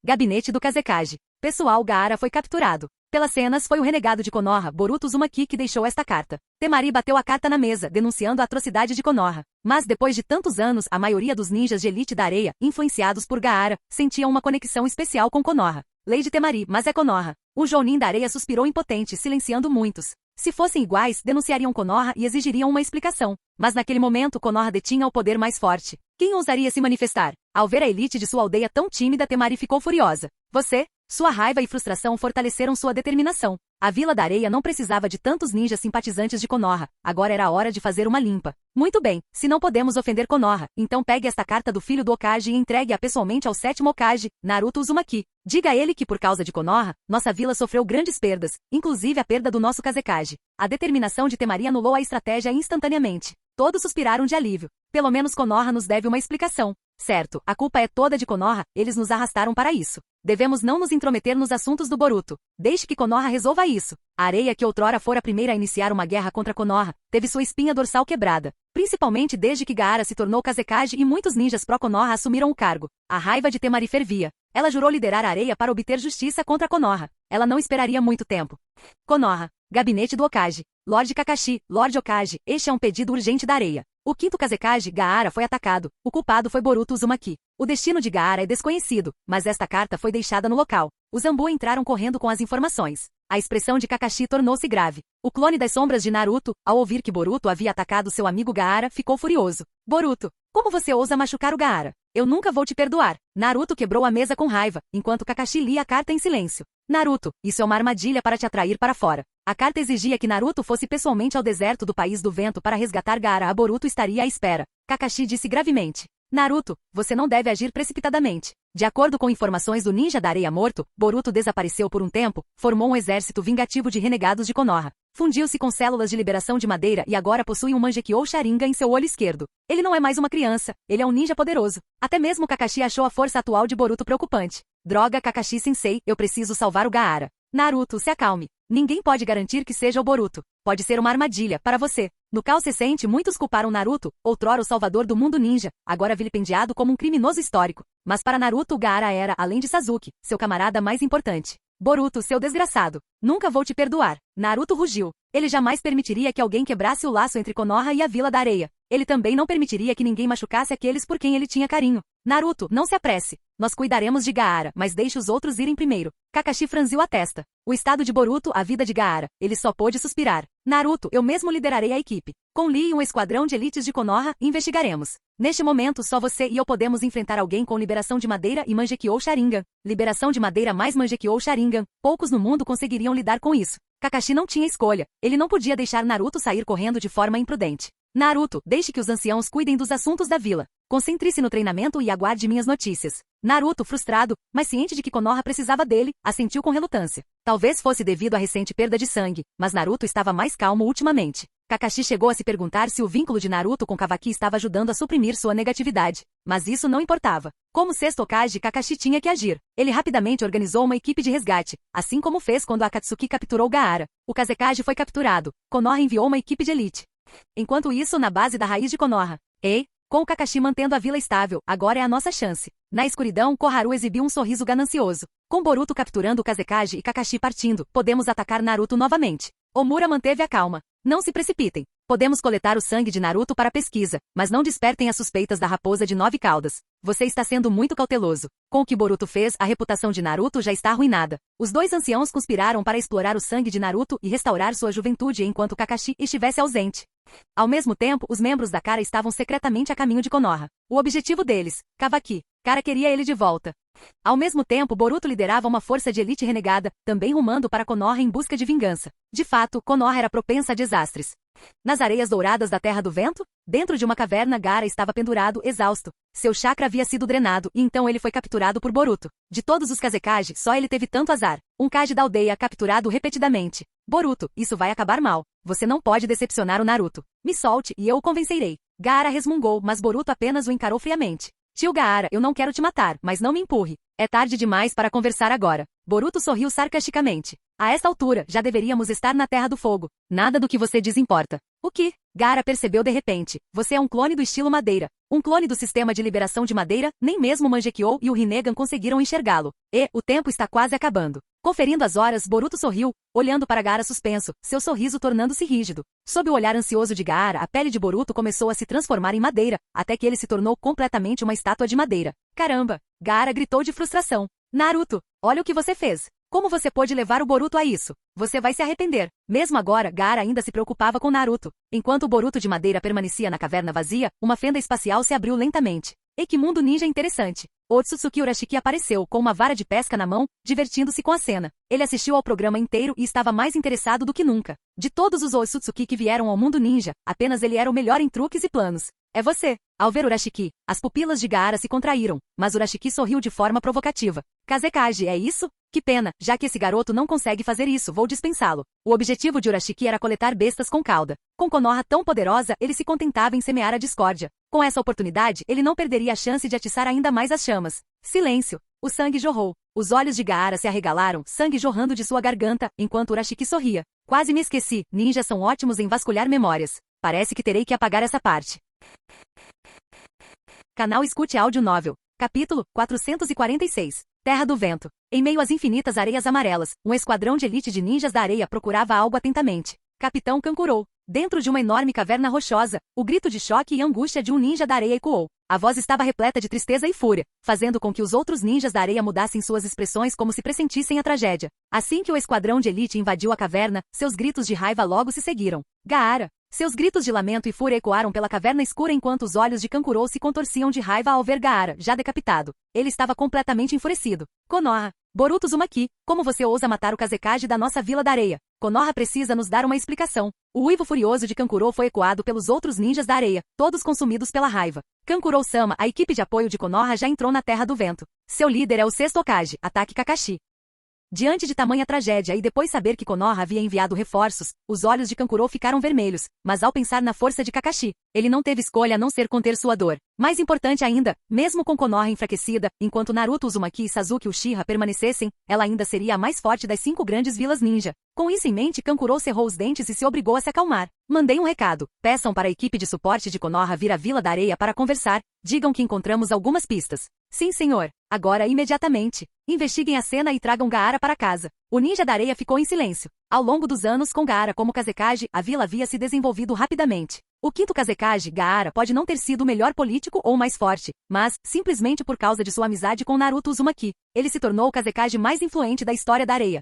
Gabinete do Kazekage. Pessoal, Gaara foi capturado. Pelas cenas, foi o renegado de Konoha, Boruto Uzumaki, que deixou esta carta. Temari bateu a carta na mesa, denunciando a atrocidade de Konoha. Mas depois de tantos anos, a maioria dos ninjas de elite da areia, influenciados por Gaara, sentiam uma conexão especial com Konoha. Lei de Temari, mas é Konoha. O Jounin da areia suspirou impotente, silenciando muitos. Se fossem iguais, denunciariam Konoha e exigiriam uma explicação. Mas naquele momento, Konoha detinha o poder mais forte. Quem ousaria se manifestar? Ao ver a elite de sua aldeia tão tímida, Temari ficou furiosa. Você? Sua raiva e frustração fortaleceram sua determinação. A Vila da Areia não precisava de tantos ninjas simpatizantes de Konoha. Agora era a hora de fazer uma limpa. Muito bem, se não podemos ofender Konoha, então pegue esta carta do filho do Hokage e entregue-a pessoalmente ao 7º Hokage, Naruto Uzumaki. Diga a ele que por causa de Konoha, nossa vila sofreu grandes perdas, inclusive a perda do nosso Kazekage. A determinação de Temari anulou a estratégia instantaneamente. Todos suspiraram de alívio. Pelo menos Konoha nos deve uma explicação. Certo, a culpa é toda de Konoha, eles nos arrastaram para isso. Devemos não nos intrometer nos assuntos do Boruto. Deixe que Konoha resolva isso. A areia que outrora fora a primeira a iniciar uma guerra contra Konoha, teve sua espinha dorsal quebrada. Principalmente desde que Gaara se tornou Kazekage e muitos ninjas pró-Konoha assumiram o cargo. A raiva de Temari fervia. Ela jurou liderar a areia para obter justiça contra Konoha. Ela não esperaria muito tempo. Konoha. Gabinete do Hokage. Lord Kakashi, Lord Hokage, este é um pedido urgente da areia. O 5º Kazekage, Gaara, foi atacado. O culpado foi Boruto Uzumaki. O destino de Gaara é desconhecido, mas esta carta foi deixada no local. Os Zambu entraram correndo com as informações. A expressão de Kakashi tornou-se grave. O clone das sombras de Naruto, ao ouvir que Boruto havia atacado seu amigo Gaara, ficou furioso. Boruto, como você ousa machucar o Gaara? Eu nunca vou te perdoar. Naruto quebrou a mesa com raiva, enquanto Kakashi lia a carta em silêncio. Naruto, isso é uma armadilha para te atrair para fora. A carta exigia que Naruto fosse pessoalmente ao deserto do País do Vento para resgatar Gaara. A Boruto estaria à espera. Kakashi disse gravemente. Naruto, você não deve agir precipitadamente. De acordo com informações do ninja da areia morto, Boruto desapareceu por um tempo, formou um exército vingativo de renegados de Konoha. Fundiu-se com células de liberação de madeira e agora possui um Mangekyou Sharingan em seu olho esquerdo. Ele não é mais uma criança, ele é um ninja poderoso. Até mesmo Kakashi achou a força atual de Boruto preocupante. Droga, Kakashi-sensei, eu preciso salvar o Gaara. Naruto, se acalme. Ninguém pode garantir que seja o Boruto. Pode ser uma armadilha, para você. No caos recente, muitos culparam Naruto, outrora o salvador do mundo ninja, agora vilipendiado como um criminoso histórico. Mas para Naruto, Gaara era, além de Sasuke, seu camarada mais importante. Boruto, seu desgraçado. Nunca vou te perdoar. Naruto rugiu. Ele jamais permitiria que alguém quebrasse o laço entre Konoha e a Vila da Areia. Ele também não permitiria que ninguém machucasse aqueles por quem ele tinha carinho. Naruto, não se apresse. Nós cuidaremos de Gaara, mas deixe os outros irem primeiro. Kakashi franziu a testa. O estado de Boruto, a vida de Gaara. Ele só pôde suspirar. Naruto, eu mesmo liderarei a equipe. Com Lee e um esquadrão de elites de Konoha, investigaremos. Neste momento, só você e eu podemos enfrentar alguém com liberação de madeira e Mangekyou Sharingan. Liberação de madeira mais Mangekyou Sharingan. Poucos no mundo conseguiriam lidar com isso. Kakashi não tinha escolha. Ele não podia deixar Naruto sair correndo de forma imprudente. Naruto, deixe que os anciãos cuidem dos assuntos da vila. Concentre-se no treinamento e aguarde minhas notícias. Naruto, frustrado, mas ciente de que Konoha precisava dele, assentiu com relutância. Talvez fosse devido à recente perda de sangue, mas Naruto estava mais calmo ultimamente. Kakashi chegou a se perguntar se o vínculo de Naruto com Kavaki estava ajudando a suprimir sua negatividade. Mas isso não importava. Como 6º Hokage, Kakashi tinha que agir. Ele rapidamente organizou uma equipe de resgate, assim como fez quando Akatsuki capturou Gaara. O Kazekage foi capturado. Konoha enviou uma equipe de elite. Enquanto isso, na base da raiz de Konoha. Ei, com o Kakashi mantendo a vila estável, agora é a nossa chance. Na escuridão, Koharu exibiu um sorriso ganancioso. Com Boruto capturando o Kazekage e Kakashi partindo, podemos atacar Naruto novamente. Omura manteve a calma. Não se precipitem. Podemos coletar o sangue de Naruto para pesquisa, mas não despertem as suspeitas da raposa de 9 caudas. Você está sendo muito cauteloso. Com o que Boruto fez, a reputação de Naruto já está arruinada. Os dois anciãos conspiraram para explorar o sangue de Naruto e restaurar sua juventude enquanto Kakashi estivesse ausente. Ao mesmo tempo, os membros da Kara estavam secretamente a caminho de Konoha. O objetivo deles, Kavaki. Gaara queria ele de volta. Ao mesmo tempo, Boruto liderava uma força de elite renegada, também rumando para Konoha em busca de vingança. De fato, Konoha era propensa a desastres. Nas areias douradas da Terra do Vento, dentro de uma caverna, Gaara estava pendurado, exausto. Seu chakra havia sido drenado e então ele foi capturado por Boruto. De todos os Kazekage, só ele teve tanto azar. Um Kage da aldeia capturado repetidamente. Boruto, isso vai acabar mal. Você não pode decepcionar o Naruto. Me solte e eu o convencerei. Gaara resmungou, mas Boruto apenas o encarou friamente. Tio Gaara, eu não quero te matar, mas não me empurre. É tarde demais para conversar agora. Boruto sorriu sarcasticamente. A esta altura, já deveríamos estar na Terra do Fogo. Nada do que você diz importa. O que? Gaara percebeu de repente. Você é um clone do estilo Madeira. Um clone do sistema de liberação de Madeira, nem mesmo Mangekyou e o Rinnegan conseguiram enxergá-lo. E, o tempo está quase acabando. Conferindo as horas, Boruto sorriu, olhando para Gaara suspenso, seu sorriso tornando-se rígido. Sob o olhar ansioso de Gaara, a pele de Boruto começou a se transformar em madeira, até que ele se tornou completamente uma estátua de madeira. Caramba! Gaara gritou de frustração. Naruto, olha o que você fez. Como você pôde levar o Boruto a isso? Você vai se arrepender. Mesmo agora, Gaara ainda se preocupava com Naruto. Enquanto o Boruto de madeira permanecia na caverna vazia, uma fenda espacial se abriu lentamente. E que mundo ninja interessante! Otsutsuki Urashiki apareceu, com uma vara de pesca na mão, divertindo-se com a cena. Ele assistiu ao programa inteiro e estava mais interessado do que nunca. De todos os Otsutsuki que vieram ao mundo ninja, apenas ele era o melhor em truques e planos. É você! Ao ver Urashiki, as pupilas de Gaara se contraíram, mas Urashiki sorriu de forma provocativa. Kazekage, é isso? Que pena, já que esse garoto não consegue fazer isso, vou dispensá-lo. O objetivo de Urashiki era coletar bestas com cauda. Com Konoha tão poderosa, ele se contentava em semear a discórdia. Com essa oportunidade, ele não perderia a chance de atiçar ainda mais as chamas. Silêncio! O sangue jorrou. Os olhos de Gaara se arregalaram, sangue jorrando de sua garganta, enquanto Urashiki sorria. Quase me esqueci, ninjas são ótimos em vasculhar memórias. Parece que terei que apagar essa parte. Canal Escute Áudio Novel. Capítulo 446. Terra do Vento. Em meio às infinitas areias amarelas, um esquadrão de elite de ninjas da areia procurava algo atentamente. Capitão Kankuro. Dentro de uma enorme caverna rochosa, o grito de choque e angústia de um ninja da areia ecoou. A voz estava repleta de tristeza e fúria, fazendo com que os outros ninjas da areia mudassem suas expressões como se pressentissem a tragédia. Assim que o esquadrão de elite invadiu a caverna, seus gritos de raiva logo se seguiram. Gaara! Seus gritos de lamento e fúria ecoaram pela caverna escura enquanto os olhos de Kankuro se contorciam de raiva ao ver Gaara, já decapitado. Ele estava completamente enfurecido. Konoha! Boruto Uzumaki, como você ousa matar o Kazekage da nossa Vila da Areia? Konoha precisa nos dar uma explicação. O uivo furioso de Kankuro foi ecoado pelos outros ninjas da areia, todos consumidos pela raiva. Kankuro-sama, a equipe de apoio de Konoha já entrou na Terra do Vento. Seu líder é o sexto Hokage, Ataque Kakashi. Diante de tamanha tragédia e depois saber que Konoha havia enviado reforços, os olhos de Kankuro ficaram vermelhos, mas ao pensar na força de Kakashi, ele não teve escolha a não ser conter sua dor. Mais importante ainda, mesmo com Konoha enfraquecida, enquanto Naruto Uzumaki e Sasuke Uchiha permanecessem, ela ainda seria a mais forte das 5 grandes vilas ninja. Com isso em mente, Kankuro cerrou os dentes e se obrigou a se acalmar. Mandei um recado. Peçam para a equipe de suporte de Konoha vir à Vila da Areia para conversar. Digam que encontramos algumas pistas. Sim, senhor. Agora imediatamente. Investiguem a cena e tragam Gaara para casa. O ninja da areia ficou em silêncio. Ao longo dos anos com Gaara como Kazekage, a vila havia se desenvolvido rapidamente. O quinto Kazekage, Gaara, pode não ter sido o melhor político ou mais forte, mas, simplesmente por causa de sua amizade com Naruto Uzumaki, ele se tornou o Kazekage mais influente da história da areia.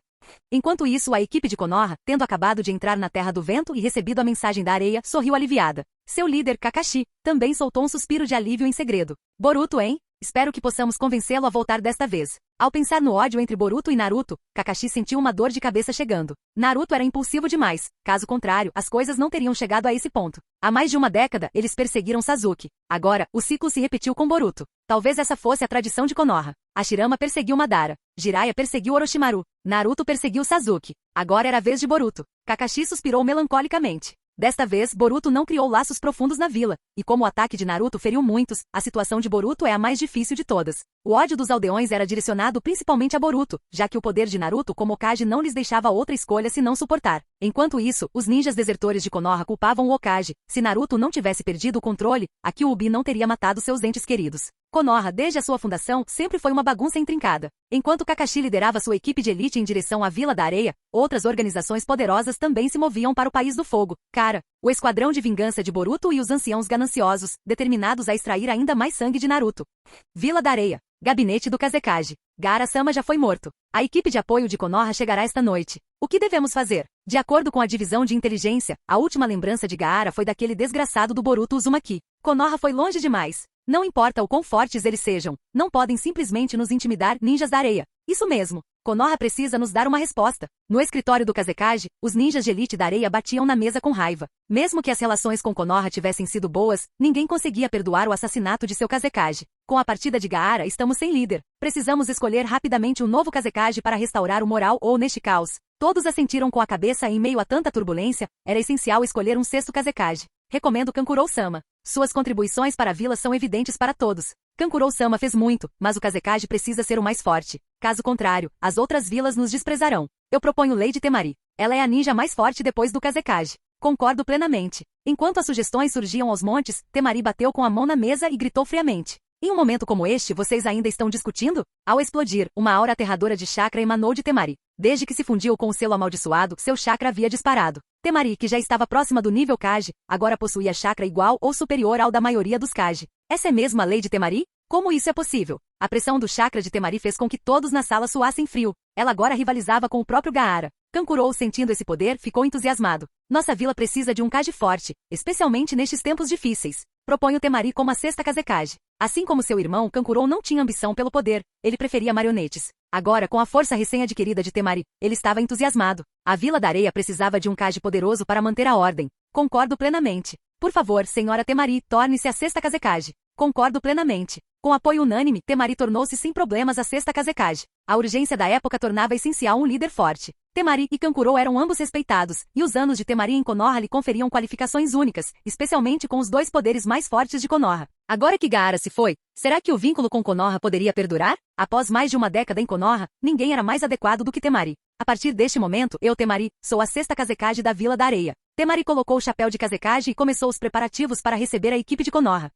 Enquanto isso, a equipe de Konoha, tendo acabado de entrar na Terra do Vento e recebido a mensagem da areia, sorriu aliviada. Seu líder, Kakashi, também soltou um suspiro de alívio em segredo. Boruto, hein? Espero que possamos convencê-lo a voltar desta vez. Ao pensar no ódio entre Boruto e Naruto, Kakashi sentiu uma dor de cabeça chegando. Naruto era impulsivo demais. Caso contrário, as coisas não teriam chegado a esse ponto. Há mais de uma década, eles perseguiram Sasuke. Agora, o ciclo se repetiu com Boruto. Talvez essa fosse a tradição de Konoha. Hashirama perseguiu Madara. Jiraiya perseguiu Orochimaru. Naruto perseguiu Sasuke. Agora era a vez de Boruto. Kakashi suspirou melancolicamente. Desta vez, Boruto não criou laços profundos na vila, e como o ataque de Naruto feriu muitos, a situação de Boruto é a mais difícil de todas. O ódio dos aldeões era direcionado principalmente a Boruto, já que o poder de Naruto como Hokage não lhes deixava outra escolha senão suportar. Enquanto isso, os ninjas desertores de Konoha culpavam o Hokage. Se Naruto não tivesse perdido o controle, a Kyuubi não teria matado seus entes queridos. Konoha, desde a sua fundação, sempre foi uma bagunça intrincada. Enquanto Kakashi liderava sua equipe de elite em direção à Vila da Areia, outras organizações poderosas também se moviam para o País do Fogo. O esquadrão de vingança de Boruto e os anciãos gananciosos, determinados a extrair ainda mais sangue de Naruto. Vila da Areia. Gabinete do Kazekage. Gaara-sama já foi morto. A equipe de apoio de Konoha chegará esta noite. O que devemos fazer? De acordo com a divisão de inteligência, a última lembrança de Gaara foi daquele desgraçado do Boruto Uzumaki. Konoha foi longe demais. Não importa o quão fortes eles sejam, não podem simplesmente nos intimidar, ninjas da areia. Isso mesmo. Konoha precisa nos dar uma resposta. No escritório do Kazekage, os ninjas de elite da areia batiam na mesa com raiva. Mesmo que as relações com Konoha tivessem sido boas, ninguém conseguia perdoar o assassinato de seu Kazekage. Com a partida de Gaara, estamos sem líder. Precisamos escolher rapidamente um novo Kazekage para restaurar o moral ou neste caos. Todos assentiram com a cabeça e em meio a tanta turbulência, era essencial escolher um sexto Kazekage. Recomendo Kankurou-sama. Suas contribuições para a vila são evidentes para todos. Kankurou-sama fez muito, mas o Kazekage precisa ser o mais forte. Caso contrário, as outras vilas nos desprezarão. Eu proponho Lady Temari. Ela é a ninja mais forte depois do Kazekage. Concordo plenamente. Enquanto as sugestões surgiam aos montes, Temari bateu com a mão na mesa e gritou friamente. Em um momento como este, vocês ainda estão discutindo? Ao explodir, uma aura aterradora de chakra emanou de Temari. Desde que se fundiu com o selo amaldiçoado, seu chakra havia disparado. Temari, que já estava próxima do nível Kage, agora possuía chakra igual ou superior ao da maioria dos Kage. Essa é mesmo a lei de Temari? Como isso é possível? A pressão do chakra de Temari fez com que todos na sala suassem frio. Ela agora rivalizava com o próprio Gaara. Kankurou, sentindo esse poder, ficou entusiasmado. Nossa vila precisa de um Kage forte, especialmente nestes tempos difíceis. Proponho Temari como a sexta Kazekage. Assim como seu irmão, Kankurou não tinha ambição pelo poder, ele preferia marionetes. Agora, com a força recém-adquirida de Temari, ele estava entusiasmado. A Vila da Areia precisava de um Kage poderoso para manter a ordem. Concordo plenamente. Por favor, senhora Temari, torne-se a sexta Kazekage. Concordo plenamente. Com apoio unânime, Temari tornou-se sem problemas a sexta Kazekage. A urgência da época tornava essencial um líder forte. Temari e Kankurou eram ambos respeitados, e os anos de Temari em Konoha lhe conferiam qualificações únicas, especialmente com os dois poderes mais fortes de Konoha. Agora que Gaara se foi, será que o vínculo com Konoha poderia perdurar? Após mais de uma década em Konoha, ninguém era mais adequado do que Temari. A partir deste momento, eu, Temari, sou a sexta Kazekage da Vila da Areia. Temari colocou o chapéu de Kazekage e começou os preparativos para receber a equipe de Konoha.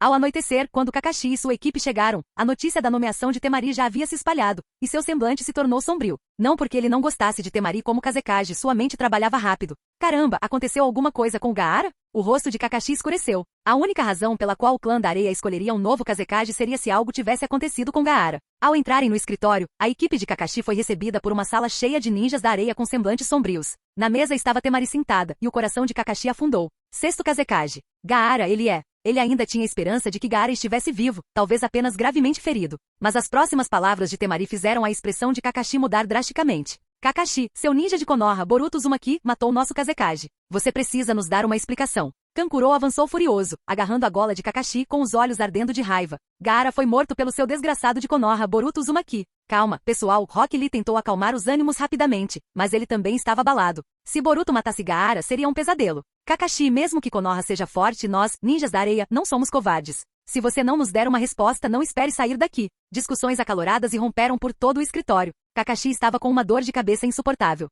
Ao anoitecer, quando Kakashi e sua equipe chegaram, a notícia da nomeação de Temari já havia se espalhado, e seu semblante se tornou sombrio. Não porque ele não gostasse de Temari como Kazekage, sua mente trabalhava rápido. Caramba, aconteceu alguma coisa com Gaara? O rosto de Kakashi escureceu. A única razão pela qual o clã da areia escolheria um novo Kazekage seria se algo tivesse acontecido com Gaara. Ao entrarem no escritório, a equipe de Kakashi foi recebida por uma sala cheia de ninjas da areia com semblantes sombrios. Na mesa estava Temari sentada, e o coração de Kakashi afundou. Sexto Kazekage. Gaara, ele é. Ele ainda tinha esperança de que Gaara estivesse vivo, talvez apenas gravemente ferido. Mas as próximas palavras de Temari fizeram a expressão de Kakashi mudar drasticamente. Kakashi, seu ninja de Konoha, Boruto Uzumaki, matou nosso Kazekage. Você precisa nos dar uma explicação. Kankurou avançou furioso, agarrando a gola de Kakashi com os olhos ardendo de raiva. Gaara foi morto pelo seu desgraçado de Konoha, Boruto Uzumaki. Calma, pessoal, Rock Lee tentou acalmar os ânimos rapidamente, mas ele também estava abalado. Se Boruto matasse Gaara, seria um pesadelo. Kakashi, mesmo que Konoha seja forte, nós, ninjas da areia, não somos covardes. Se você não nos der uma resposta, não espere sair daqui. Discussões acaloradas irromperam por todo o escritório. Kakashi estava com uma dor de cabeça insuportável.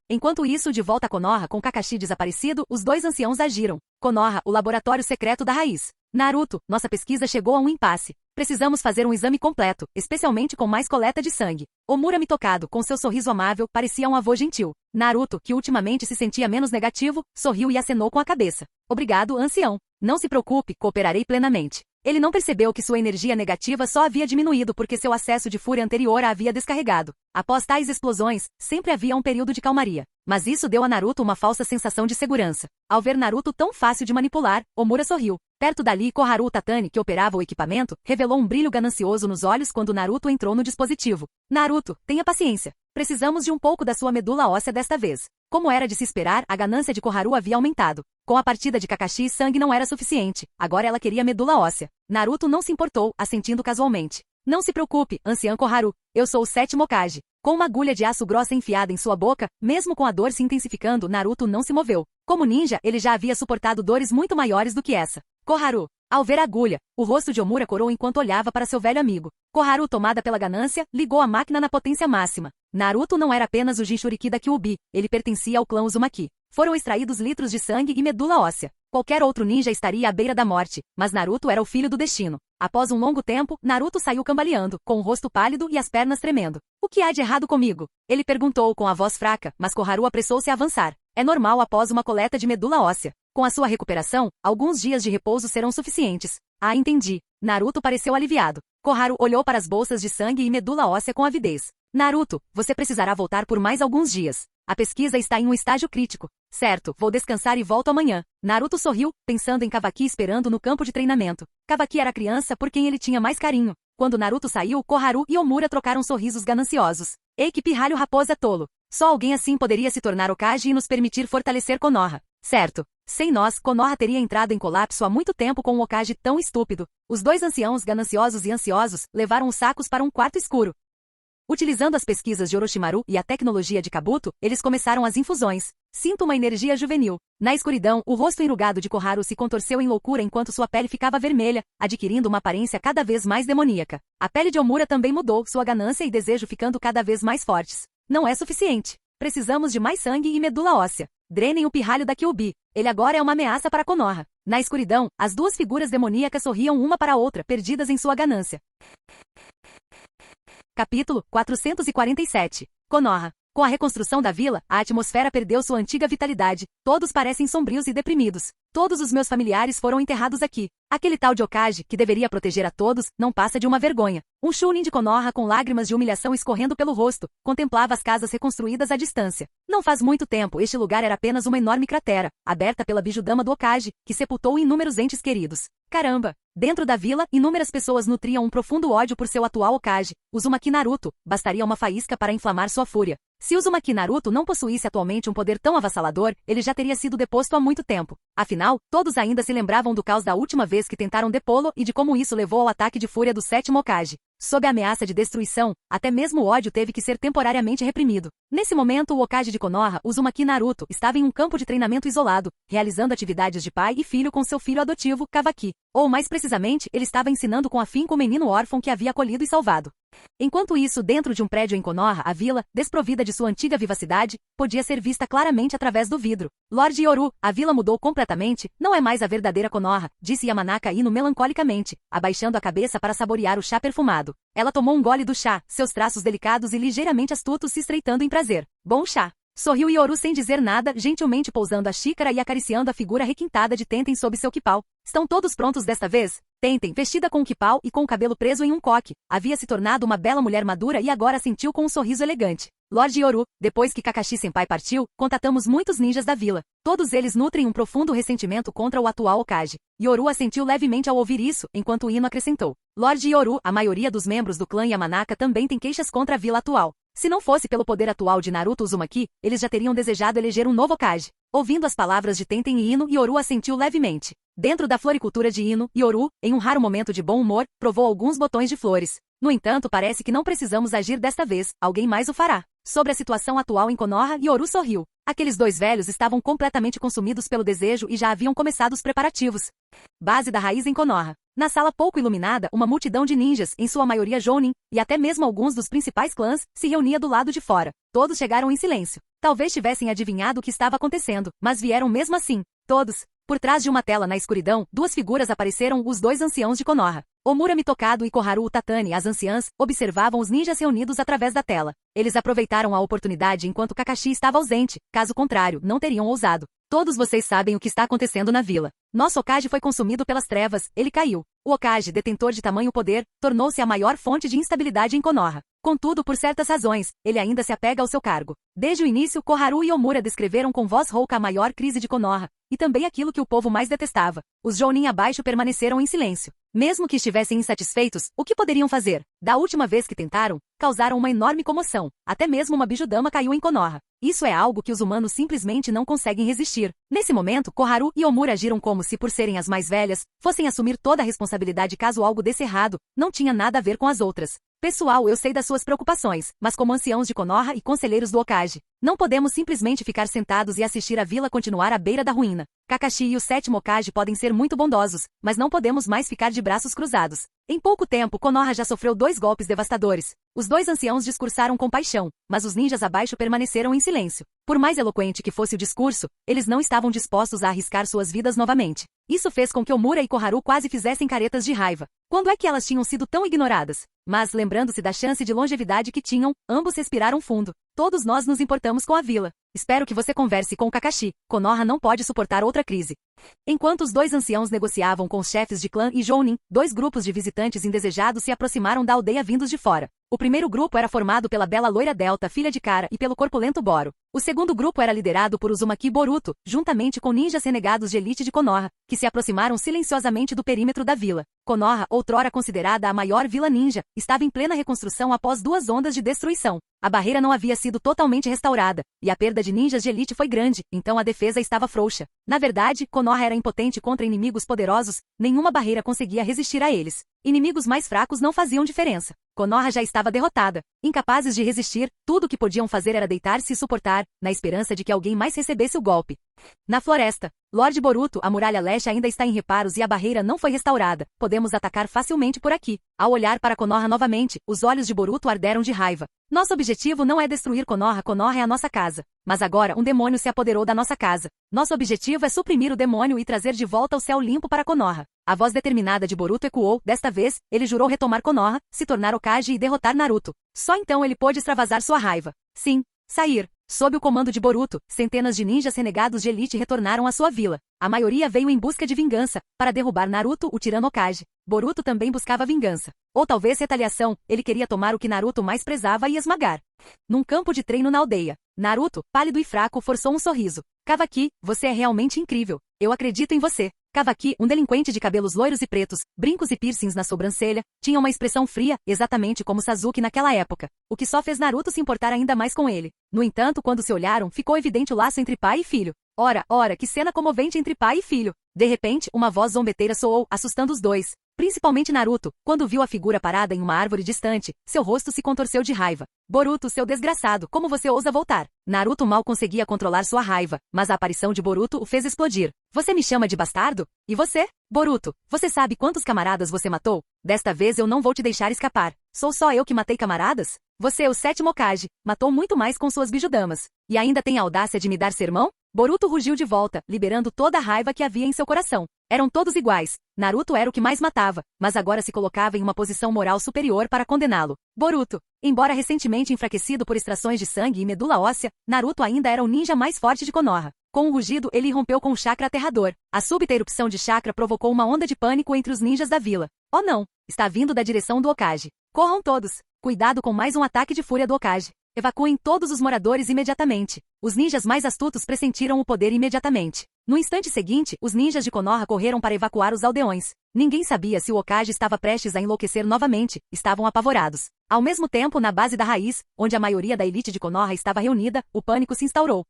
Enquanto isso, de volta a Konoha com Kakashi desaparecido, os dois anciãos agiram. Konoha, o laboratório secreto da raiz. Naruto, nossa pesquisa chegou a um impasse. Precisamos fazer um exame completo, especialmente com mais coleta de sangue. Omura Mitokado, com seu sorriso amável, parecia um avô gentil. Naruto, que ultimamente se sentia menos negativo, sorriu e acenou com a cabeça. Obrigado, ancião. Não se preocupe, cooperarei plenamente. Ele não percebeu que sua energia negativa só havia diminuído porque seu acesso de fúria anterior a havia descarregado. Após tais explosões, sempre havia um período de calmaria. Mas isso deu a Naruto uma falsa sensação de segurança. Ao ver Naruto tão fácil de manipular, Omura sorriu. Perto dali, Koharu Tatani, que operava o equipamento, revelou um brilho ganancioso nos olhos quando Naruto entrou no dispositivo. Naruto, tenha paciência. Precisamos de um pouco da sua medula óssea desta vez. Como era de se esperar, a ganância de Koharu havia aumentado. Com a partida de Kakashi, sangue não era suficiente. Agora ela queria medula óssea. Naruto não se importou, assentindo casualmente. Não se preocupe, anciã Koharu. Eu sou o sétimo Hokage. Com uma agulha de aço grossa enfiada em sua boca, mesmo com a dor se intensificando, Naruto não se moveu. Como ninja, ele já havia suportado dores muito maiores do que essa. Koharu. Ao ver a agulha, o rosto de Omura corou enquanto olhava para seu velho amigo. Koharu, tomada pela ganância, ligou a máquina na potência máxima. Naruto não era apenas o Jinchuriki da Kyuubi, ele pertencia ao clã Uzumaki. Foram extraídos litros de sangue e medula óssea. Qualquer outro ninja estaria à beira da morte, mas Naruto era o filho do destino. Após um longo tempo, Naruto saiu cambaleando, com o rosto pálido e as pernas tremendo. O que há de errado comigo? Ele perguntou com a voz fraca, mas Koharu apressou-se a avançar. É normal após uma coleta de medula óssea. Com a sua recuperação, alguns dias de repouso serão suficientes. Ah, entendi. Naruto pareceu aliviado. Koharu olhou para as bolsas de sangue e medula óssea com avidez. Naruto, você precisará voltar por mais alguns dias. A pesquisa está em um estágio crítico. Certo, vou descansar e volto amanhã. Naruto sorriu, pensando em Kawaki esperando no campo de treinamento. Kawaki era a criança por quem ele tinha mais carinho. Quando Naruto saiu, Koharu e Omura trocaram sorrisos gananciosos. Ei, que pirralho raposa tolo. Só alguém assim poderia se tornar Hokage e nos permitir fortalecer Konoha. Certo. Sem nós, Konoha teria entrado em colapso há muito tempo com um Hokage tão estúpido. Os dois anciãos gananciosos e ansiosos levaram os sacos para um quarto escuro. Utilizando as pesquisas de Orochimaru e a tecnologia de Kabuto, eles começaram as infusões. Sinto uma energia juvenil. Na escuridão, o rosto enrugado de Koharu se contorceu em loucura enquanto sua pele ficava vermelha, adquirindo uma aparência cada vez mais demoníaca. A pele de Omura também mudou, sua ganância e desejo ficando cada vez mais fortes. Não é suficiente. Precisamos de mais sangue e medula óssea. Drenem o pirralho da Kyuubi. Ele agora é uma ameaça para Konoha. Na escuridão, as duas figuras demoníacas sorriam uma para a outra, perdidas em sua ganância. Capítulo 447. Konoha. Com a reconstrução da vila, a atmosfera perdeu sua antiga vitalidade. Todos parecem sombrios e deprimidos. Todos os meus familiares foram enterrados aqui. Aquele tal de Hokage, que deveria proteger a todos, não passa de uma vergonha. Um Chunin de Konoha com lágrimas de humilhação escorrendo pelo rosto, contemplava as casas reconstruídas à distância. Não faz muito tempo, este lugar era apenas uma enorme cratera, aberta pela bijudama do Hokage, que sepultou inúmeros entes queridos. Caramba! Dentro da vila, inúmeras pessoas nutriam um profundo ódio por seu atual Hokage, Uzumaki Naruto. Bastaria uma faísca para inflamar sua fúria. Se Uzumaki Naruto não possuísse atualmente um poder tão avassalador, ele já teria sido deposto há muito tempo. Afinal, todos ainda se lembravam do caos da última vez que tentaram depô-lo e de como isso levou ao ataque de fúria do sétimo Hokage. Sob a ameaça de destruição, até mesmo o ódio teve que ser temporariamente reprimido. Nesse momento, o Hokage de Konoha, Uzumaki Naruto, estava em um campo de treinamento isolado, realizando atividades de pai e filho com seu filho adotivo, Kawaki. Ou mais precisamente, ele estava ensinando com afinco o menino órfão que havia acolhido e salvado. Enquanto isso, dentro de um prédio em Konoha, a vila, desprovida de sua antiga vivacidade, podia ser vista claramente através do vidro. Lorde Yoru, a vila mudou completamente, não é mais a verdadeira Konoha, disse Yamanaka Ino melancolicamente, abaixando a cabeça para saborear o chá perfumado. Ela tomou um gole do chá, seus traços delicados e ligeiramente astutos se estreitando em prazer. Bom chá. Sorriu Yoru sem dizer nada, gentilmente pousando a xícara e acariciando a figura requintada de Tenten sob seu quipau. Estão todos prontos desta vez? Tenten, vestida com um quipau e com o cabelo preso em um coque, havia se tornado uma bela mulher madura e agora assentiu com um sorriso elegante. Lorde Yoru, depois que Kakashi-senpai partiu, contatamos muitos ninjas da vila. Todos eles nutrem um profundo ressentimento contra o atual Hokage. Yoru assentiu levemente ao ouvir isso, enquanto Ino acrescentou. Lorde Yoru, a maioria dos membros do clã Yamanaka também tem queixas contra a vila atual. Se não fosse pelo poder atual de Naruto Uzumaki, eles já teriam desejado eleger um novo Hokage. Ouvindo as palavras de Tenten e Ino, Yoru assentiu levemente. Dentro da floricultura de Ino, Yoru, em um raro momento de bom humor, provou alguns botões de flores. No entanto, parece que não precisamos agir desta vez, alguém mais o fará. Sobre a situação atual em Konoha, Yoru sorriu. Aqueles dois velhos estavam completamente consumidos pelo desejo e já haviam começado os preparativos. Base da raiz em Konoha. Na sala pouco iluminada, uma multidão de ninjas, em sua maioria Jounin, e até mesmo alguns dos principais clãs, se reunia do lado de fora. Todos chegaram em silêncio. Talvez tivessem adivinhado o que estava acontecendo, mas vieram mesmo assim. Todos. Por trás de uma tela na escuridão, duas figuras apareceram, os dois anciãos de Konoha. Omura Mitokado e Koharu Utatani, as anciãs, observavam os ninjas reunidos através da tela. Eles aproveitaram a oportunidade enquanto Kakashi estava ausente, caso contrário, não teriam ousado. Todos vocês sabem o que está acontecendo na vila. Nosso Hokage foi consumido pelas trevas, ele caiu. O Hokage, detentor de tamanho poder, tornou-se a maior fonte de instabilidade em Konoha. Contudo, por certas razões, ele ainda se apega ao seu cargo. Desde o início, Koharu e Omura descreveram com voz rouca a maior crise de Konoha, e também aquilo que o povo mais detestava. Os Jounin abaixo permaneceram em silêncio. Mesmo que estivessem insatisfeitos, o que poderiam fazer? Da última vez que tentaram, causaram uma enorme comoção. Até mesmo uma bijudama caiu em Konoha. Isso é algo que os humanos simplesmente não conseguem resistir. Nesse momento, Koharu e Omura agiram como se, por serem as mais velhas, fossem assumir toda a responsabilidade caso algo desse errado. Não tinha nada a ver com as outras. Pessoal, eu sei das suas preocupações, mas como anciãos de Konoha e conselheiros do Hokage, não podemos simplesmente ficar sentados e assistir a vila continuar à beira da ruína. Kakashi e o sétimo Hokage podem ser muito bondosos, mas não podemos mais ficar de braços cruzados. Em pouco tempo, Konoha já sofreu 2 golpes devastadores. Os 2 anciãos discursaram com paixão, mas os ninjas abaixo permaneceram em silêncio. Por mais eloquente que fosse o discurso, eles não estavam dispostos a arriscar suas vidas novamente. Isso fez com que Omura e Koharu quase fizessem caretas de raiva. Quando é que elas tinham sido tão ignoradas? Mas, lembrando-se da chance de longevidade que tinham, ambos respiraram fundo. Todos nós nos importamos com a vila. Espero que você converse com o Kakashi. Konoha não pode suportar outra crise. Enquanto os 2 anciãos negociavam com os chefes de clã e Jounin, 2 grupos de visitantes indesejados se aproximaram da aldeia vindos de fora. O primeiro grupo era formado pela bela loira Delta, filha de Kara, e pelo corpulento Boro. O segundo grupo era liderado por Uzumaki Boruto, juntamente com ninjas renegados de elite de Konoha, que se aproximaram silenciosamente do perímetro da vila. Konoha, outrora considerada a maior vila ninja, estava em plena reconstrução após 2 ondas de destruição. A barreira não havia sido totalmente restaurada, e a perda de ninjas de elite foi grande, então a defesa estava frouxa. Na verdade, Konoha era impotente contra inimigos poderosos, nenhuma barreira conseguia resistir a eles. Inimigos mais fracos não faziam diferença. Konoha já estava derrotada. Incapazes de resistir, tudo o que podiam fazer era deitar-se e suportar, na esperança de que alguém mais recebesse o golpe. Na floresta, Lord Boruto, a muralha leste ainda está em reparos e a barreira não foi restaurada. Podemos atacar facilmente por aqui. Ao olhar para Konoha novamente, os olhos de Boruto arderam de raiva. Nosso objetivo não é destruir Konoha, Konoha é a nossa casa. Mas agora um demônio se apoderou da nossa casa. Nosso objetivo é suprimir o demônio e trazer de volta o céu limpo para Konoha. A voz determinada de Boruto ecoou. Desta vez, ele jurou retomar Konoha, se tornar Hokage e derrotar Naruto. Só então ele pôde extravasar sua raiva. Sim, sair. Sob o comando de Boruto, centenas de ninjas renegados de elite retornaram à sua vila. A maioria veio em busca de vingança, para derrubar Naruto, o tirano Hokage. Boruto também buscava vingança. Ou talvez retaliação, ele queria tomar o que Naruto mais prezava e esmagar. Num campo de treino na aldeia, Naruto, pálido e fraco, forçou um sorriso. Kavaki, você é realmente incrível. Eu acredito em você. Kavaki, um delinquente de cabelos loiros e pretos, brincos e piercings na sobrancelha, tinha uma expressão fria, exatamente como Sasuke naquela época, o que só fez Naruto se importar ainda mais com ele. No entanto, quando se olharam, ficou evidente o laço entre pai e filho. Ora, que cena comovente entre pai e filho. De repente, uma voz zombeteira soou, assustando os dois. Principalmente Naruto, quando viu a figura parada em uma árvore distante, seu rosto se contorceu de raiva. Boruto, seu desgraçado, como você ousa voltar? Naruto mal conseguia controlar sua raiva, mas a aparição de Boruto o fez explodir. Você me chama de bastardo? E você? Boruto, você sabe quantos camaradas você matou? Desta vez eu não vou te deixar escapar. Sou só eu que matei camaradas? Você, o 7º Hokage, matou muito mais com suas bijudamas. E ainda tem a audácia de me dar sermão? Boruto rugiu de volta, liberando toda a raiva que havia em seu coração. Eram todos iguais. Naruto era o que mais matava, mas agora se colocava em uma posição moral superior para condená-lo. Boruto, embora recentemente enfraquecido por extrações de sangue e medula óssea, Naruto ainda era o ninja mais forte de Konoha. Com um rugido, ele irrompeu com um chakra aterrador. A súbita erupção de chakra provocou uma onda de pânico entre os ninjas da vila. Oh não! Está vindo da direção do Hokage. Corram todos! Cuidado com mais um ataque de fúria do Hokage. Evacuem todos os moradores imediatamente. Os ninjas mais astutos pressentiram o poder imediatamente. No instante seguinte, os ninjas de Konoha correram para evacuar os aldeões. Ninguém sabia se o Hokage estava prestes a enlouquecer novamente, estavam apavorados. Ao mesmo tempo, na base da raiz, onde a maioria da elite de Konoha estava reunida, o pânico se instaurou.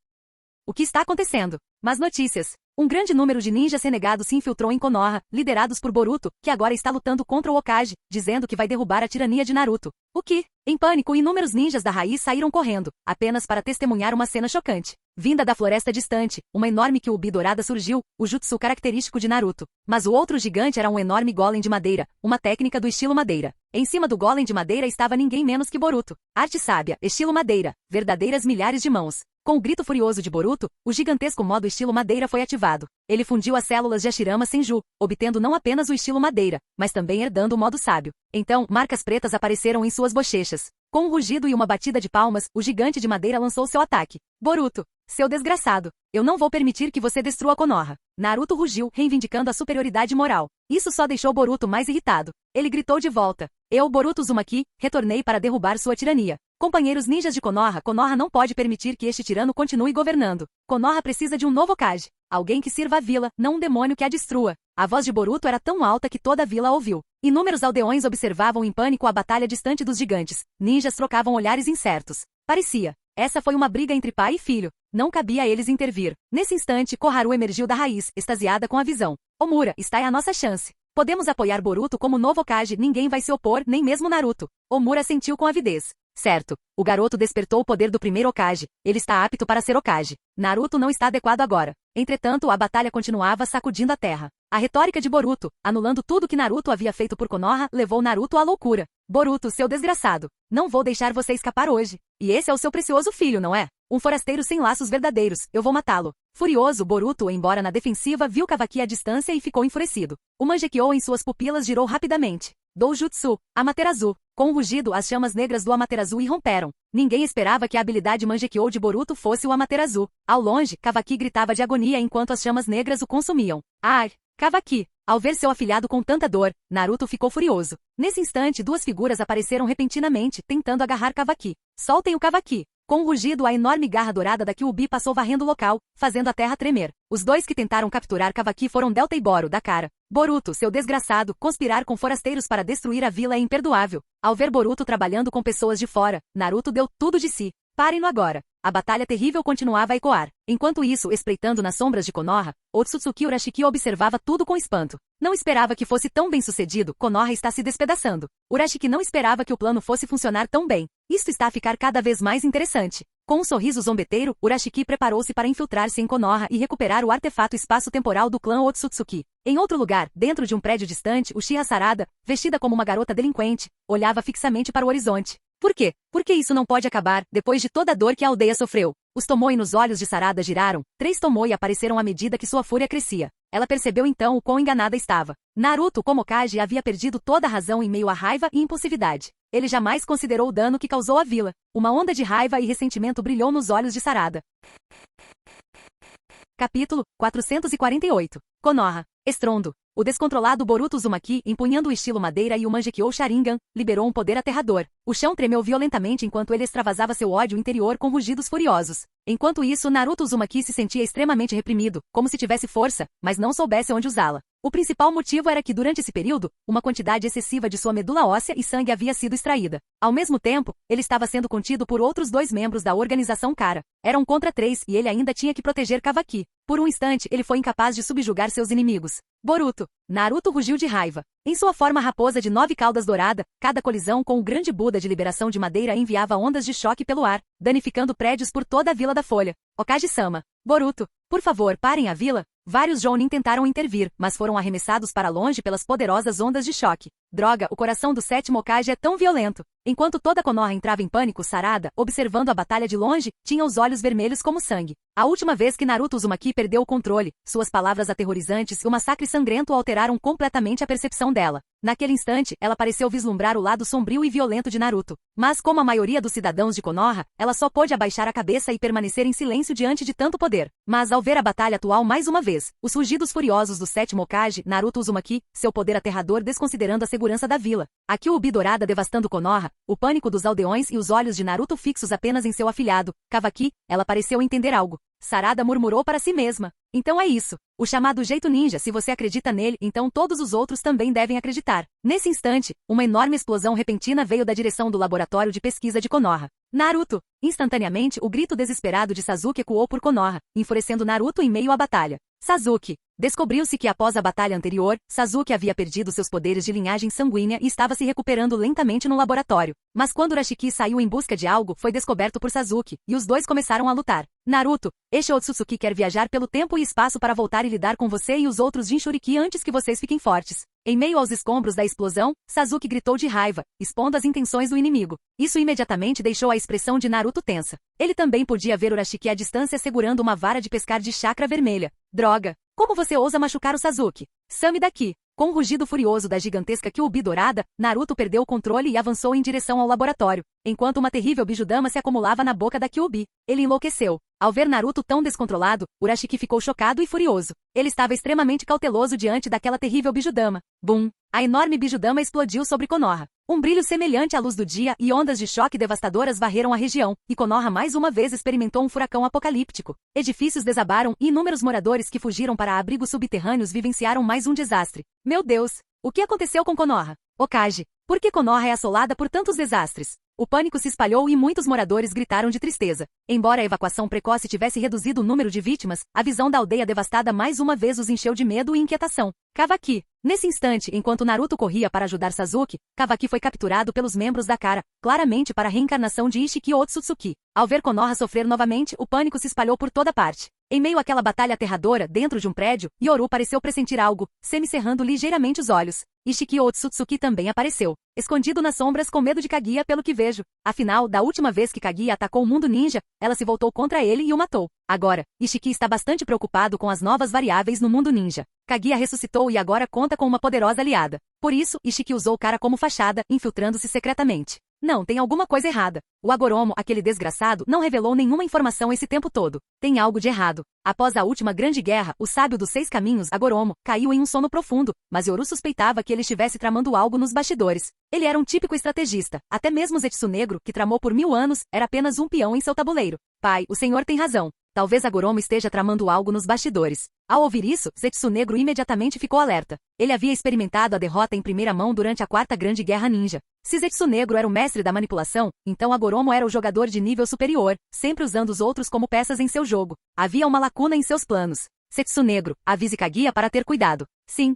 O que está acontecendo? Más notícias. Um grande número de ninjas renegados se infiltrou em Konoha, liderados por Boruto, que agora está lutando contra o Hokage, dizendo que vai derrubar a tirania de Naruto. O que? Em pânico, inúmeros ninjas da raiz saíram correndo, apenas para testemunhar uma cena chocante. Vinda da floresta distante, uma enorme Kyuubi dourada surgiu, o jutsu característico de Naruto. Mas o outro gigante era um enorme golem de madeira, uma técnica do estilo madeira. Em cima do golem de madeira estava ninguém menos que Boruto. Arte sábia, estilo madeira, verdadeiras milhares de mãos. Com o grito furioso de Boruto, o gigantesco modo estilo madeira foi ativado. Ele fundiu as células de Hashirama Senju, obtendo não apenas o estilo madeira, mas também herdando o modo sábio. Então, marcas pretas apareceram em suas bochechas. Com um rugido e uma batida de palmas, o gigante de madeira lançou seu ataque. Boruto, seu desgraçado, eu não vou permitir que você destrua Konoha. Naruto rugiu, reivindicando a superioridade moral. Isso só deixou Boruto mais irritado. Ele gritou de volta. Eu, Boruto Uzumaki, retornei para derrubar sua tirania. Companheiros ninjas de Konoha, Konoha não pode permitir que este tirano continue governando. Konoha precisa de um novo Hokage. Alguém que sirva a vila, não um demônio que a destrua. A voz de Boruto era tão alta que toda a vila ouviu. Inúmeros aldeões observavam em pânico a batalha distante dos gigantes. Ninjas trocavam olhares incertos. Parecia. Essa foi uma briga entre pai e filho. Não cabia a eles intervir. Nesse instante, Koharu emergiu da raiz, extasiada com a visão. Omura, está aí a nossa chance. Podemos apoiar Boruto como novo Hokage, ninguém vai se opor, nem mesmo Naruto. Omura sentiu com avidez. Certo, o garoto despertou o poder do primeiro Hokage. Ele está apto para ser Hokage. Naruto não está adequado agora. Entretanto, a batalha continuava sacudindo a terra. A retórica de Boruto, anulando tudo que Naruto havia feito por Konoha, levou Naruto à loucura. Boruto, seu desgraçado. Não vou deixar você escapar hoje. E esse é o seu precioso filho, não é? Um forasteiro sem laços verdadeiros. Eu vou matá-lo. Furioso, Boruto, embora na defensiva, viu Kavaki à distância e ficou enfurecido. O Mangekyou em suas pupilas girou rapidamente. Doujutsu, Amaterasu. Com um rugido, as chamas negras do Amaterasu irromperam. Ninguém esperava que a habilidade Mangekyou de Boruto fosse o Amaterasu. Ao longe, Kavaki gritava de agonia enquanto as chamas negras o consumiam. Ar! Kavaki! Ao ver seu afilhado com tanta dor, Naruto ficou furioso. Nesse instante, duas figuras apareceram repentinamente, tentando agarrar Kawaki. Soltem o Kawaki! Com um rugido, a enorme garra dourada da Kyuubi passou varrendo o local, fazendo a terra tremer. Os dois que tentaram capturar Kawaki foram Delta e Boro, da cara. Boruto, seu desgraçado, conspirar com forasteiros para destruir a vila é imperdoável. Ao ver Boruto trabalhando com pessoas de fora, Naruto deu tudo de si. Parem-no agora. A batalha terrível continuava a ecoar. Enquanto isso, espreitando nas sombras de Konoha, Otsutsuki Urashiki observava tudo com espanto. Não esperava que fosse tão bem sucedido, Konoha está se despedaçando. Urashiki não esperava que o plano fosse funcionar tão bem. Isto está a ficar cada vez mais interessante. Com um sorriso zombeteiro, Urashiki preparou-se para infiltrar-se em Konoha e recuperar o artefato espaço-temporal do clã Otsutsuki. Em outro lugar, dentro de um prédio distante, Uchiha Sarada, vestida como uma garota delinquente, olhava fixamente para o horizonte. Por quê? Porque isso não pode acabar, depois de toda a dor que a aldeia sofreu. Os Tomoe nos olhos de Sarada giraram, 3 Tomoe apareceram à medida que sua fúria crescia. Ela percebeu então o quão enganada estava. Naruto, como Kage, havia perdido toda a razão em meio à raiva e impulsividade. Ele jamais considerou o dano que causou à vila. Uma onda de raiva e ressentimento brilhou nos olhos de Sarada. Capítulo 448. Konoha. Estrondo. O descontrolado Boruto Uzumaki, empunhando o estilo madeira e o Mangekyou Sharingan, liberou um poder aterrador. O chão tremeu violentamente enquanto ele extravasava seu ódio interior com rugidos furiosos. Enquanto isso, Naruto Uzumaki se sentia extremamente reprimido, como se tivesse força, mas não soubesse onde usá-la. O principal motivo era que durante esse período, uma quantidade excessiva de sua medula óssea e sangue havia sido extraída. Ao mesmo tempo, ele estava sendo contido por outros 2 membros da organização Kara. Eram contra 3 e ele ainda tinha que proteger Kawaki. Por um instante, ele foi incapaz de subjugar seus inimigos. Boruto. Naruto rugiu de raiva. Em sua forma raposa de 9 caudas dourada, cada colisão com o grande Buda de liberação de madeira enviava ondas de choque pelo ar, danificando prédios por toda a Vila da Folha. Okage-sama. Boruto. Por favor, parem a vila. Vários Jounin tentaram intervir, mas foram arremessados para longe pelas poderosas ondas de choque. Droga, o coração do 7º Hokage é tão violento. Enquanto toda Konoha entrava em pânico, Sarada, observando a batalha de longe, tinha os olhos vermelhos como sangue. A última vez que Naruto Uzumaki perdeu o controle, suas palavras aterrorizantes e o massacre sangrento alteraram completamente a percepção dela. Naquele instante, ela pareceu vislumbrar o lado sombrio e violento de Naruto. Mas como a maioria dos cidadãos de Konoha, ela só pôde abaixar a cabeça e permanecer em silêncio diante de tanto poder. Mas ao ver a batalha atual mais uma vez, os rugidos furiosos do 7º Hokage, Naruto Uzumaki, seu poder aterrador desconsiderando a segurança da vila, a Kyuubi dourada devastando Konoha, o pânico dos aldeões e os olhos de Naruto fixos apenas em seu afilhado, Kawaki, ela pareceu entender algo. Sarada murmurou para si mesma. Então é isso. O chamado jeito ninja, se você acredita nele, então todos os outros também devem acreditar. Nesse instante, uma enorme explosão repentina veio da direção do laboratório de pesquisa de Konoha. Naruto! Instantaneamente, o grito desesperado de Sasuke ecoou por Konoha, enfurecendo Naruto em meio à batalha. Sasuke! Descobriu-se que após a batalha anterior, Sasuke havia perdido seus poderes de linhagem sanguínea e estava se recuperando lentamente no laboratório. Mas quando Urashiki saiu em busca de algo, foi descoberto por Sasuke, e os dois começaram a lutar. Naruto, este Otsutsuki quer viajar pelo tempo e espaço para voltar e lidar com você e os outros Jinchuriki antes que vocês fiquem fortes. Em meio aos escombros da explosão, Sasuke gritou de raiva, expondo as intenções do inimigo. Isso imediatamente deixou a expressão de Naruto tensa. Ele também podia ver Urashiki à distância segurando uma vara de pescar de chakra vermelha. Droga! Como você ousa machucar o Sasuke? Some daqui! Com um rugido furioso da gigantesca Kyuubi dourada, Naruto perdeu o controle e avançou em direção ao laboratório, enquanto uma terrível bijudama se acumulava na boca da Kyuubi. Ele enlouqueceu. Ao ver Naruto tão descontrolado, Urashiki ficou chocado e furioso. Ele estava extremamente cauteloso diante daquela terrível bijudama. Bum! A enorme bijudama explodiu sobre Konoha. Um brilho semelhante à luz do dia e ondas de choque devastadoras varreram a região, e Konoha mais uma vez experimentou um furacão apocalíptico. Edifícios desabaram e inúmeros moradores que fugiram para abrigos subterrâneos vivenciaram mais um desastre. Meu Deus! O que aconteceu com Konoha? Hokage, por que Konoha é assolada por tantos desastres? O pânico se espalhou e muitos moradores gritaram de tristeza. Embora a evacuação precoce tivesse reduzido o número de vítimas, a visão da aldeia devastada mais uma vez os encheu de medo e inquietação. Kawaki. Nesse instante, enquanto Naruto corria para ajudar Sasuke, Kawaki foi capturado pelos membros da Kara, claramente para a reencarnação de Ishiki Otsutsuki. Ao ver Konoha sofrer novamente, o pânico se espalhou por toda parte. Em meio àquela batalha aterradora, dentro de um prédio, Yoru pareceu pressentir algo, semicerrando ligeiramente os olhos. Ishiki Otsutsuki também apareceu, escondido nas sombras com medo de Kaguya pelo que vejo. Afinal, da última vez que Kaguya atacou o mundo ninja, ela se voltou contra ele e o matou. Agora, Ishiki está bastante preocupado com as novas variáveis no mundo ninja. Kaguya ressuscitou e agora conta com uma poderosa aliada. Por isso, Ishiki usou Kara como fachada, infiltrando-se secretamente. Não, tem alguma coisa errada. O Agoromo, aquele desgraçado, não revelou nenhuma informação esse tempo todo. Tem algo de errado. Após a última grande guerra, o sábio dos 6 caminhos, Agoromo, caiu em um sono profundo, mas Yoru suspeitava que ele estivesse tramando algo nos bastidores. Ele era um típico estrategista. Até mesmo Zetsu Negro, que tramou por 1000 anos, era apenas um peão em seu tabuleiro. Pai, o senhor tem razão. Talvez Agoromo esteja tramando algo nos bastidores. Ao ouvir isso, Zetsu Negro imediatamente ficou alerta. Ele havia experimentado a derrota em primeira mão durante a 4ª Grande Guerra Ninja. Se Zetsu Negro era o mestre da manipulação, então Agoromo era o jogador de nível superior, sempre usando os outros como peças em seu jogo. Havia uma lacuna em seus planos. Zetsu Negro, avise Kaguya para ter cuidado. Sim.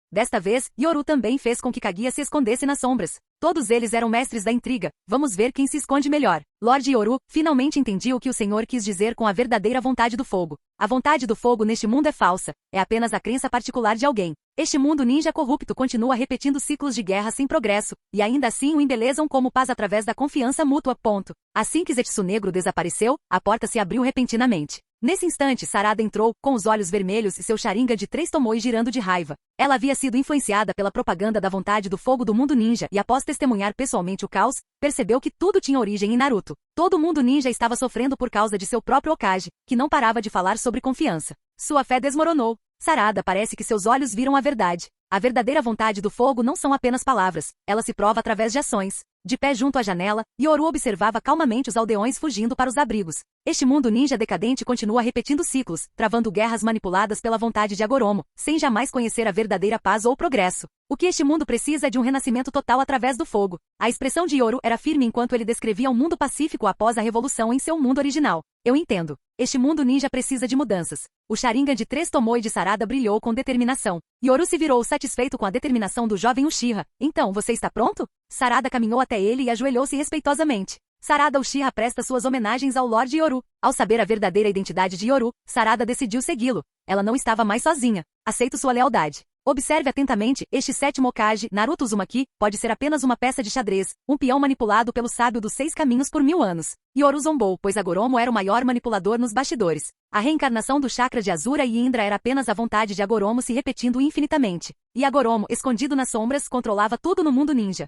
Desta vez, Yoru também fez com que Kaguya se escondesse nas sombras. Todos eles eram mestres da intriga. Vamos ver quem se esconde melhor. Lord Yoru finalmente entendia o que o senhor quis dizer com a verdadeira vontade do fogo. A vontade do fogo neste mundo é falsa. É apenas a crença particular de alguém. Este mundo ninja corrupto continua repetindo ciclos de guerra sem progresso, e ainda assim o embelezam como paz através da confiança mútua. Ponto. Assim que Zetsu Negro desapareceu, a porta se abriu repentinamente. Nesse instante, Sarada entrou, com os olhos vermelhos e seu Sharingan de 3 tomoe girando de raiva. Ela havia sido influenciada pela propaganda da vontade do fogo do mundo ninja e após testemunhar pessoalmente o caos, percebeu que tudo tinha origem em Naruto. Todo mundo ninja estava sofrendo por causa de seu próprio Hokage, que não parava de falar sobre confiança. Sua fé desmoronou. Sarada parece que seus olhos viram a verdade. A verdadeira vontade do fogo não são apenas palavras, ela se prova através de ações. De pé junto à janela, Yoru observava calmamente os aldeões fugindo para os abrigos. Este mundo ninja decadente continua repetindo ciclos, travando guerras manipuladas pela vontade de Agoromo, sem jamais conhecer a verdadeira paz ou progresso. O que este mundo precisa é de um renascimento total através do fogo. A expressão de Yoru era firme enquanto ele descrevia um mundo pacífico após a revolução em seu mundo original. Eu entendo. Este mundo ninja precisa de mudanças. O Sharingan de 3 tomoe de Sarada brilhou com determinação. Yoru se virou satisfeito com a determinação do jovem Uchiha. Então, você está pronto? Sarada caminhou até ele e ajoelhou-se respeitosamente. Sarada Uchiha presta suas homenagens ao Lord Yoru. Ao saber a verdadeira identidade de Yoru, Sarada decidiu segui-lo. Ela não estava mais sozinha. Aceito sua lealdade. Observe atentamente, este 7º Hokage, Naruto Uzumaki, pode ser apenas uma peça de xadrez, um peão manipulado pelo sábio dos 6 caminhos por 1000 anos. Yoru zombou, pois Agoromo era o maior manipulador nos bastidores. A reencarnação do chakra de Azura e Indra era apenas a vontade de Agoromo se repetindo infinitamente. E Agoromo, escondido nas sombras, controlava tudo no mundo ninja.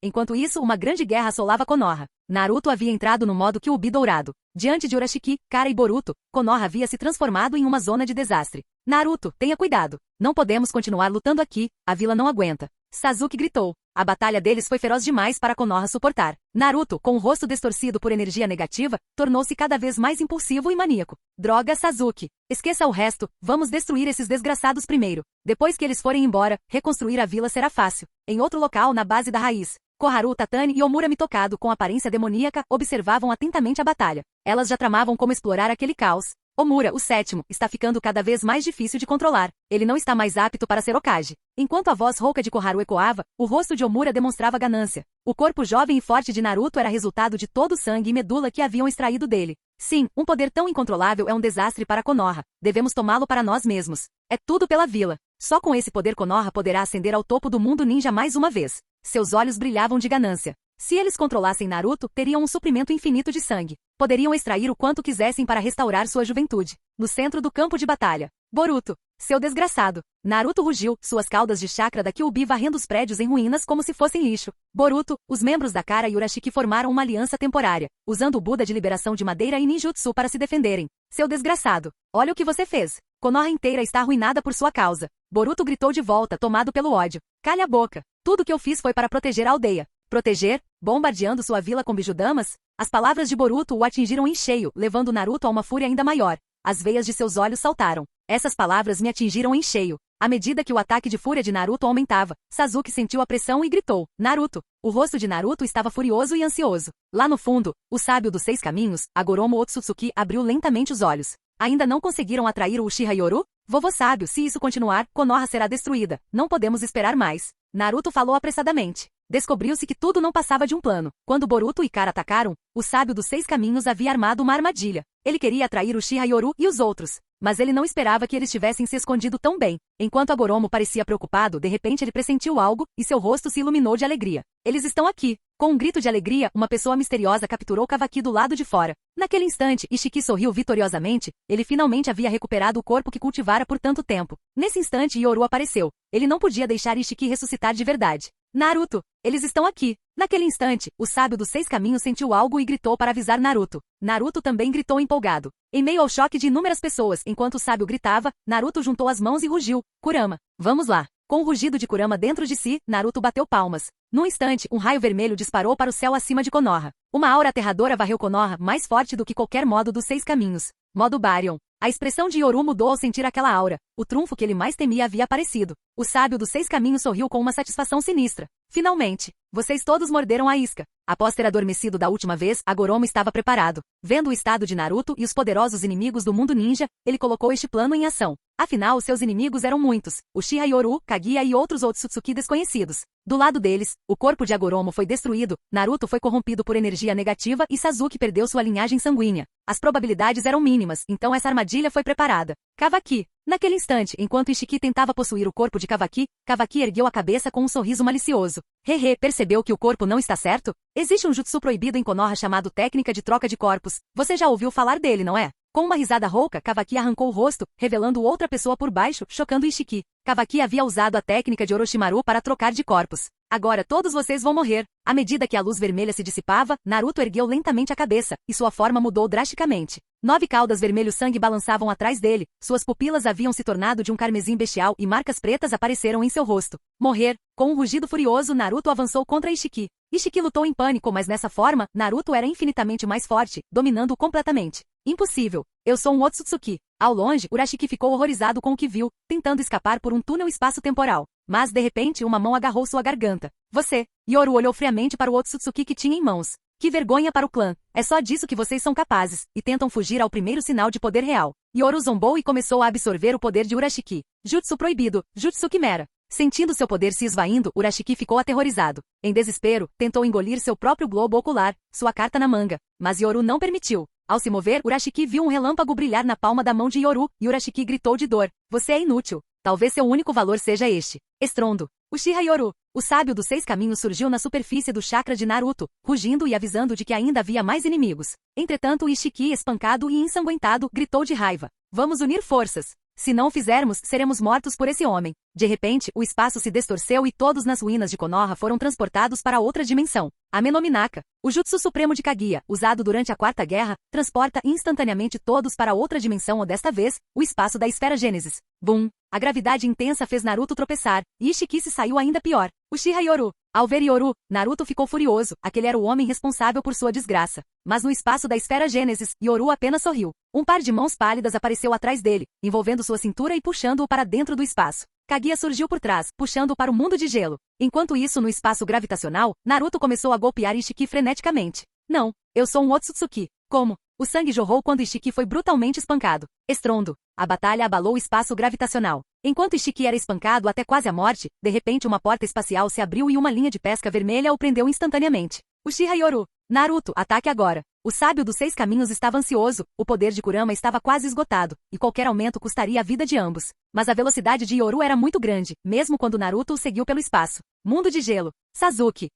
Enquanto isso, uma grande guerra assolava Konoha. Naruto havia entrado no modo Kyuubi dourado. Diante de Urashiki, Kara e Boruto, Konoha havia se transformado em uma zona de desastre. Naruto, tenha cuidado. Não podemos continuar lutando aqui, a vila não aguenta. Sasuke gritou. A batalha deles foi feroz demais para Konoha suportar. Naruto, com o rosto distorcido por energia negativa, tornou-se cada vez mais impulsivo e maníaco. Droga, Sasuke. Esqueça o resto, vamos destruir esses desgraçados primeiro. Depois que eles forem embora, reconstruir a vila será fácil. Em outro local na base da raiz, Koharu, Tatani e Omura Mitokado com aparência demoníaca observavam atentamente a batalha. Elas já tramavam como explorar aquele caos. Omura, o 7º, está ficando cada vez mais difícil de controlar. Ele não está mais apto para ser Hokage. Enquanto a voz rouca de Koharu ecoava, o rosto de Omura demonstrava ganância. O corpo jovem e forte de Naruto era resultado de todo o sangue e medula que haviam extraído dele. Sim, um poder tão incontrolável é um desastre para Konoha. Devemos tomá-lo para nós mesmos. É tudo pela vila. Só com esse poder Konoha poderá ascender ao topo do mundo ninja mais uma vez. Seus olhos brilhavam de ganância. Se eles controlassem Naruto, teriam um suprimento infinito de sangue. Poderiam extrair o quanto quisessem para restaurar sua juventude. No centro do campo de batalha. Boruto. Seu desgraçado. Naruto rugiu, suas caudas de chakra da Kyuubi varrendo os prédios em ruínas como se fossem lixo. Boruto, os membros da Kara e Urashiki formaram uma aliança temporária, usando o Buda de liberação de madeira e ninjutsu para se defenderem. Seu desgraçado. Olha o que você fez. Konoha inteira está arruinada por sua causa. Boruto gritou de volta, tomado pelo ódio. Calha a boca. Tudo que eu fiz foi para proteger a aldeia. Proteger? Bombardeando sua vila com bijudamas? As palavras de Boruto o atingiram em cheio, levando Naruto a uma fúria ainda maior. As veias de seus olhos saltaram. Essas palavras me atingiram em cheio. À medida que o ataque de fúria de Naruto aumentava, Sasuke sentiu a pressão e gritou, Naruto! O rosto de Naruto estava furioso e ansioso. Lá no fundo, o sábio dos 6 caminhos, Agoromo Otsutsuki, abriu lentamente os olhos. Ainda não conseguiram atrair o Uchiha Yoru? Vovô sábio, se isso continuar, Konoha será destruída. Não podemos esperar mais. Naruto falou apressadamente. Descobriu-se que tudo não passava de um plano. Quando Boruto e Kara atacaram, o sábio dos 6 caminhos havia armado uma armadilha. Ele queria atrair o Uchiha Yoru e os outros. Mas ele não esperava que eles tivessem se escondido tão bem. Enquanto Agoromo parecia preocupado, de repente ele pressentiu algo, e seu rosto se iluminou de alegria. Eles estão aqui. Com um grito de alegria, uma pessoa misteriosa capturou Kawaki do lado de fora. Naquele instante, Ishiki sorriu vitoriosamente. Ele finalmente havia recuperado o corpo que cultivara por tanto tempo. Nesse instante, Yoru apareceu. Ele não podia deixar Ishiki ressuscitar de verdade. Naruto, eles estão aqui. Naquele instante, o sábio dos 6 caminhos sentiu algo e gritou para avisar Naruto. Naruto também gritou empolgado. Em meio ao choque de inúmeras pessoas, enquanto o sábio gritava, Naruto juntou as mãos e rugiu. Kurama, vamos lá. Com o rugido de Kurama dentro de si, Naruto bateu palmas. Num instante, um raio vermelho disparou para o céu acima de Konoha. Uma aura aterradora varreu Konoha mais forte do que qualquer modo dos 6 caminhos. Modo Baryon. A expressão de Yoru mudou ao sentir aquela aura. O trunfo que ele mais temia havia aparecido. O sábio dos 6 caminhos sorriu com uma satisfação sinistra. Finalmente, vocês todos morderam a isca. Após ter adormecido da última vez, Agoromo estava preparado. Vendo o estado de Naruto e os poderosos inimigos do mundo ninja, ele colocou este plano em ação. Afinal, seus inimigos eram muitos. Uchiha Yoru, Kaguya e outros Otsutsuki desconhecidos. Do lado deles, o corpo de Agoromo foi destruído, Naruto foi corrompido por energia negativa e Sasuke perdeu sua linhagem sanguínea. As probabilidades eram mínimas, então essa armadilha foi preparada. Kawaki. Naquele instante, enquanto Ishiki tentava possuir o corpo de Kawaki, Kawaki ergueu a cabeça com um sorriso malicioso. Hehe, percebeu que o corpo não está certo? Existe um jutsu proibido em Konoha chamado técnica de troca de corpos. Você já ouviu falar dele, não é? Com uma risada rouca, Kawaki arrancou o rosto, revelando outra pessoa por baixo, chocando Ishiki. Kawaki havia usado a técnica de Orochimaru para trocar de corpos. Agora todos vocês vão morrer. À medida que a luz vermelha se dissipava, Naruto ergueu lentamente a cabeça, e sua forma mudou drasticamente. 9 caudas vermelho-sangue balançavam atrás dele, suas pupilas haviam se tornado de um carmesim bestial e marcas pretas apareceram em seu rosto. Morrer. Com um rugido furioso, Naruto avançou contra Ishiki. Ishiki lutou em pânico, mas nessa forma, Naruto era infinitamente mais forte, dominando-o completamente. Impossível. Eu sou um Otsutsuki. Ao longe, Urashiki ficou horrorizado com o que viu, tentando escapar por um túnel espaço-temporal. Mas, de repente, uma mão agarrou sua garganta. Você. Yoru olhou friamente para o Otsutsuki que tinha em mãos. Que vergonha para o clã. É só disso que vocês são capazes, e tentam fugir ao primeiro sinal de poder real. Yoru zombou e começou a absorver o poder de Urashiki. Jutsu proibido. Jutsu Quimera. Sentindo seu poder se esvaindo, Urashiki ficou aterrorizado. Em desespero, tentou engolir seu próprio globo ocular, sua carta na manga. Mas Yoru não permitiu. Ao se mover, Urashiki viu um relâmpago brilhar na palma da mão de Yoru, e Urashiki gritou de dor. Você é inútil. Talvez seu único valor seja este. Estrondo. Uchiha Yoru. O sábio dos 6 caminhos surgiu na superfície do chakra de Naruto, rugindo e avisando de que ainda havia mais inimigos. Entretanto, Ishiki, espancado e ensanguentado, gritou de raiva. Vamos unir forças. Se não o fizermos, seremos mortos por esse homem. De repente, o espaço se distorceu e todos nas ruínas de Konoha foram transportados para outra dimensão. Amenominaka. O jutsu supremo de Kaguya, usado durante a Quarta Guerra, transporta instantaneamente todos para outra dimensão ou desta vez, o espaço da esfera Gênesis. Boom! A gravidade intensa fez Naruto tropeçar, e Ishiki se saiu ainda pior. Uchiha Yoru. Ao ver Yoru, Naruto ficou furioso, aquele era o homem responsável por sua desgraça. Mas no espaço da esfera Gênesis, Yoru apenas sorriu. Um par de mãos pálidas apareceu atrás dele, envolvendo sua cintura e puxando-o para dentro do espaço. Kaguya surgiu por trás, puxando-o para o mundo de gelo. Enquanto isso, no espaço gravitacional, Naruto começou a golpear Ishiki freneticamente. Não, eu sou um Otsutsuki. Como? O sangue jorrou quando Ishiki foi brutalmente espancado. Estrondo. A batalha abalou o espaço gravitacional. Enquanto Ishiki era espancado até quase a morte, de repente uma porta espacial se abriu e uma linha de pesca vermelha o prendeu instantaneamente. Uchiha Yoru. Naruto, ataque agora. O sábio dos 6 caminhos estava ansioso, o poder de Kurama estava quase esgotado, e qualquer aumento custaria a vida de ambos. Mas a velocidade de Yoru era muito grande, mesmo quando Naruto o seguiu pelo espaço. Mundo de gelo. Sasuke.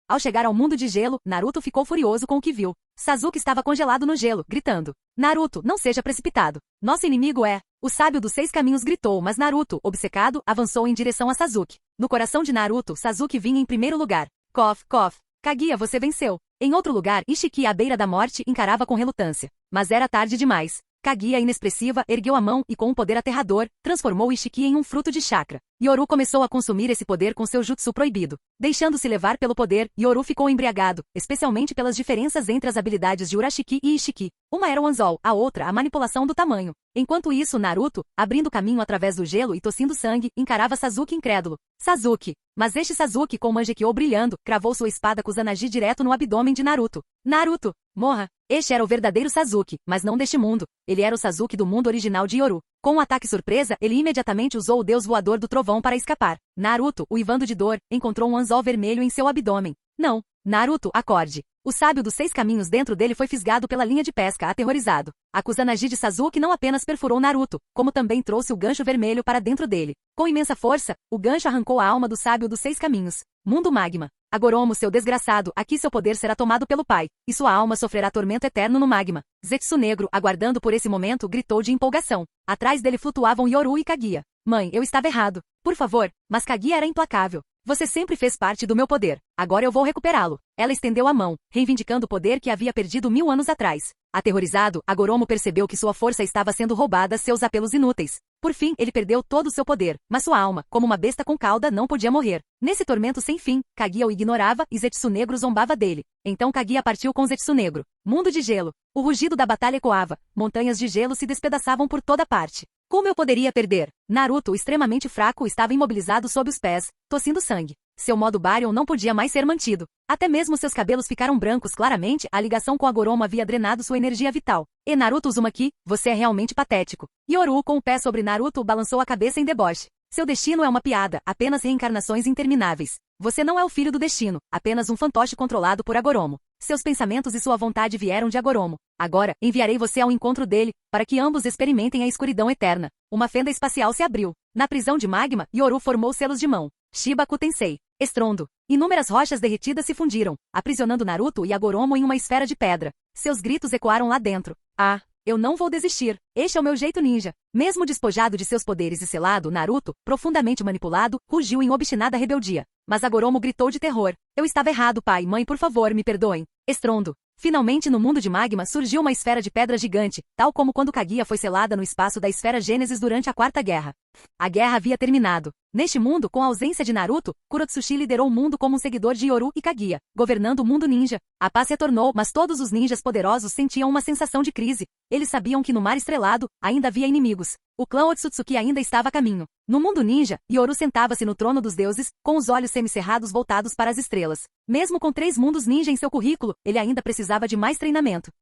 Ao chegar ao mundo de gelo, Naruto ficou furioso com o que viu. Sasuke estava congelado no gelo, gritando. Naruto, não seja precipitado. Nosso inimigo é... O sábio dos 6 caminhos gritou, mas Naruto, obcecado, avançou em direção a Sasuke. No coração de Naruto, Sasuke vinha em primeiro lugar. Cof, cof. Kaguya, você venceu. Em outro lugar, Ishiki, à beira da morte, encarava com relutância. Mas era tarde demais. Kaguya, inexpressiva, ergueu a mão e, com um poder aterrador, transformou Ishiki em um fruto de chakra. Yoru começou a consumir esse poder com seu jutsu proibido. Deixando-se levar pelo poder, Yoru ficou embriagado, especialmente pelas diferenças entre as habilidades de Urashiki e Ishiki. Uma era o anzol, a outra a manipulação do tamanho. Enquanto isso, Naruto, abrindo caminho através do gelo e tossindo sangue, encarava Sasuke incrédulo. Sasuke. Mas este Sasuke, com Mangekyou brilhando, cravou sua espada Kusanagi direto no abdômen de Naruto. Naruto! Morra! Este era o verdadeiro Sasuke, mas não deste mundo. Ele era o Sasuke do mundo original de Yoru. Com um ataque surpresa, ele imediatamente usou o deus voador do trovão para escapar. Naruto, uivando de dor, encontrou um anzol vermelho em seu abdômen. Não! Naruto, acorde! O sábio dos 6 caminhos dentro dele foi fisgado pela linha de pesca, aterrorizado. A Kusanagi de Sasuke não apenas perfurou Naruto, como também trouxe o gancho vermelho para dentro dele. Com imensa força, o gancho arrancou a alma do sábio dos 6 caminhos. Mundo magma. Agoromo, seu desgraçado, aqui seu poder será tomado pelo pai, e sua alma sofrerá tormento eterno no magma. Zetsu Negro, aguardando por esse momento, gritou de empolgação. Atrás dele flutuavam Yoru e Kaguya. Mãe, eu estava errado. Por favor, mas Kaguya era implacável. Você sempre fez parte do meu poder. Agora eu vou recuperá-lo. Ela estendeu a mão, reivindicando o poder que havia perdido 1000 anos atrás. Aterrorizado, Agoromo percebeu que sua força estava sendo roubada, seus apelos inúteis. Por fim, ele perdeu todo o seu poder, mas sua alma, como uma besta com cauda, não podia morrer. Nesse tormento sem fim, Kaguya o ignorava e Zetsu Negro zombava dele. Então Kaguya partiu com Zetsu Negro. Mundo de gelo. O rugido da batalha ecoava. Montanhas de gelo se despedaçavam por toda parte. Como eu poderia perder? Naruto, extremamente fraco, estava imobilizado sob os pés, tossindo sangue. Seu modo Baryon não podia mais ser mantido. Até mesmo seus cabelos ficaram brancos. Claramente, a ligação com Agoromo havia drenado sua energia vital. E Naruto Uzumaki, você é realmente patético. Yoru, com o pé sobre Naruto, balançou a cabeça em deboche. Seu destino é uma piada, apenas reencarnações intermináveis. Você não é o filho do destino, apenas um fantoche controlado por Agoromo. Seus pensamentos e sua vontade vieram de Agoromo. Agora, enviarei você ao encontro dele, para que ambos experimentem a escuridão eterna. Uma fenda espacial se abriu. Na prisão de magma, Yoru formou selos de mão. Shibaku Tensei. Estrondo. Inúmeras rochas derretidas se fundiram, aprisionando Naruto e Agoromo em uma esfera de pedra. Seus gritos ecoaram lá dentro. Ah! Eu não vou desistir. Este é o meu jeito ninja. Mesmo despojado de seus poderes e selado, Naruto, profundamente manipulado, rugiu em obstinada rebeldia. Mas Agoromo gritou de terror. Eu estava errado, pai, mãe, por favor, me perdoem. Estrondo. Finalmente no mundo de magma surgiu uma esfera de pedra gigante, tal como quando Kaguya foi selada no espaço da esfera Gênesis durante a Quarta Guerra. A guerra havia terminado. Neste mundo, com a ausência de Naruto, Kurotsuchi liderou o mundo como um seguidor de Yoru e Kaguya, governando o mundo ninja. A paz retornou, mas todos os ninjas poderosos sentiam uma sensação de crise. Eles sabiam que no mar estrelado, ainda havia inimigos. O clã Otsutsuki ainda estava a caminho. No mundo ninja, Yoru sentava-se no trono dos deuses, com os olhos semicerrados voltados para as estrelas. Mesmo com 3 mundos ninja em seu currículo, ele ainda precisava de mais treinamento.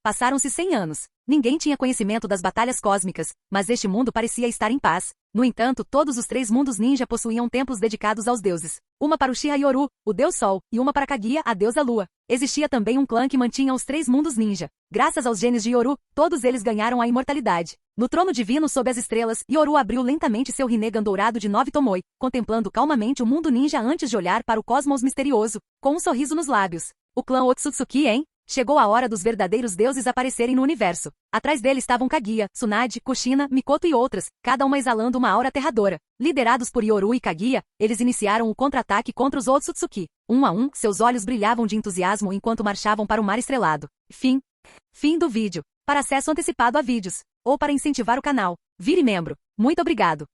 Passaram-se 100 anos. Ninguém tinha conhecimento das batalhas cósmicas, mas este mundo parecia estar em paz. No entanto, todos os 3 mundos ninja possuíam templos dedicados aos deuses. Uma para Uchiha Yoru, o deus Sol, e uma para Kaguya, a deusa Lua. Existia também um clã que mantinha os 3 mundos ninja. Graças aos genes de Yoru, todos eles ganharam a imortalidade. No trono divino sob as estrelas, Yoru abriu lentamente seu Rinnegan dourado de 9 Tomoe, contemplando calmamente o mundo ninja antes de olhar para o cosmos misterioso, com um sorriso nos lábios. O clã Otsutsuki, hein? Chegou a hora dos verdadeiros deuses aparecerem no universo. Atrás dele estavam Kaguya, Tsunade, Kushina, Mikoto e outras, cada uma exalando uma aura aterradora. Liderados por Yoru e Kaguya, eles iniciaram o contra-ataque contra os Otsutsuki. Um a um, seus olhos brilhavam de entusiasmo enquanto marchavam para o mar estrelado. Fim do vídeo. Para acesso antecipado a vídeos, ou para incentivar o canal, vire membro. Muito obrigado.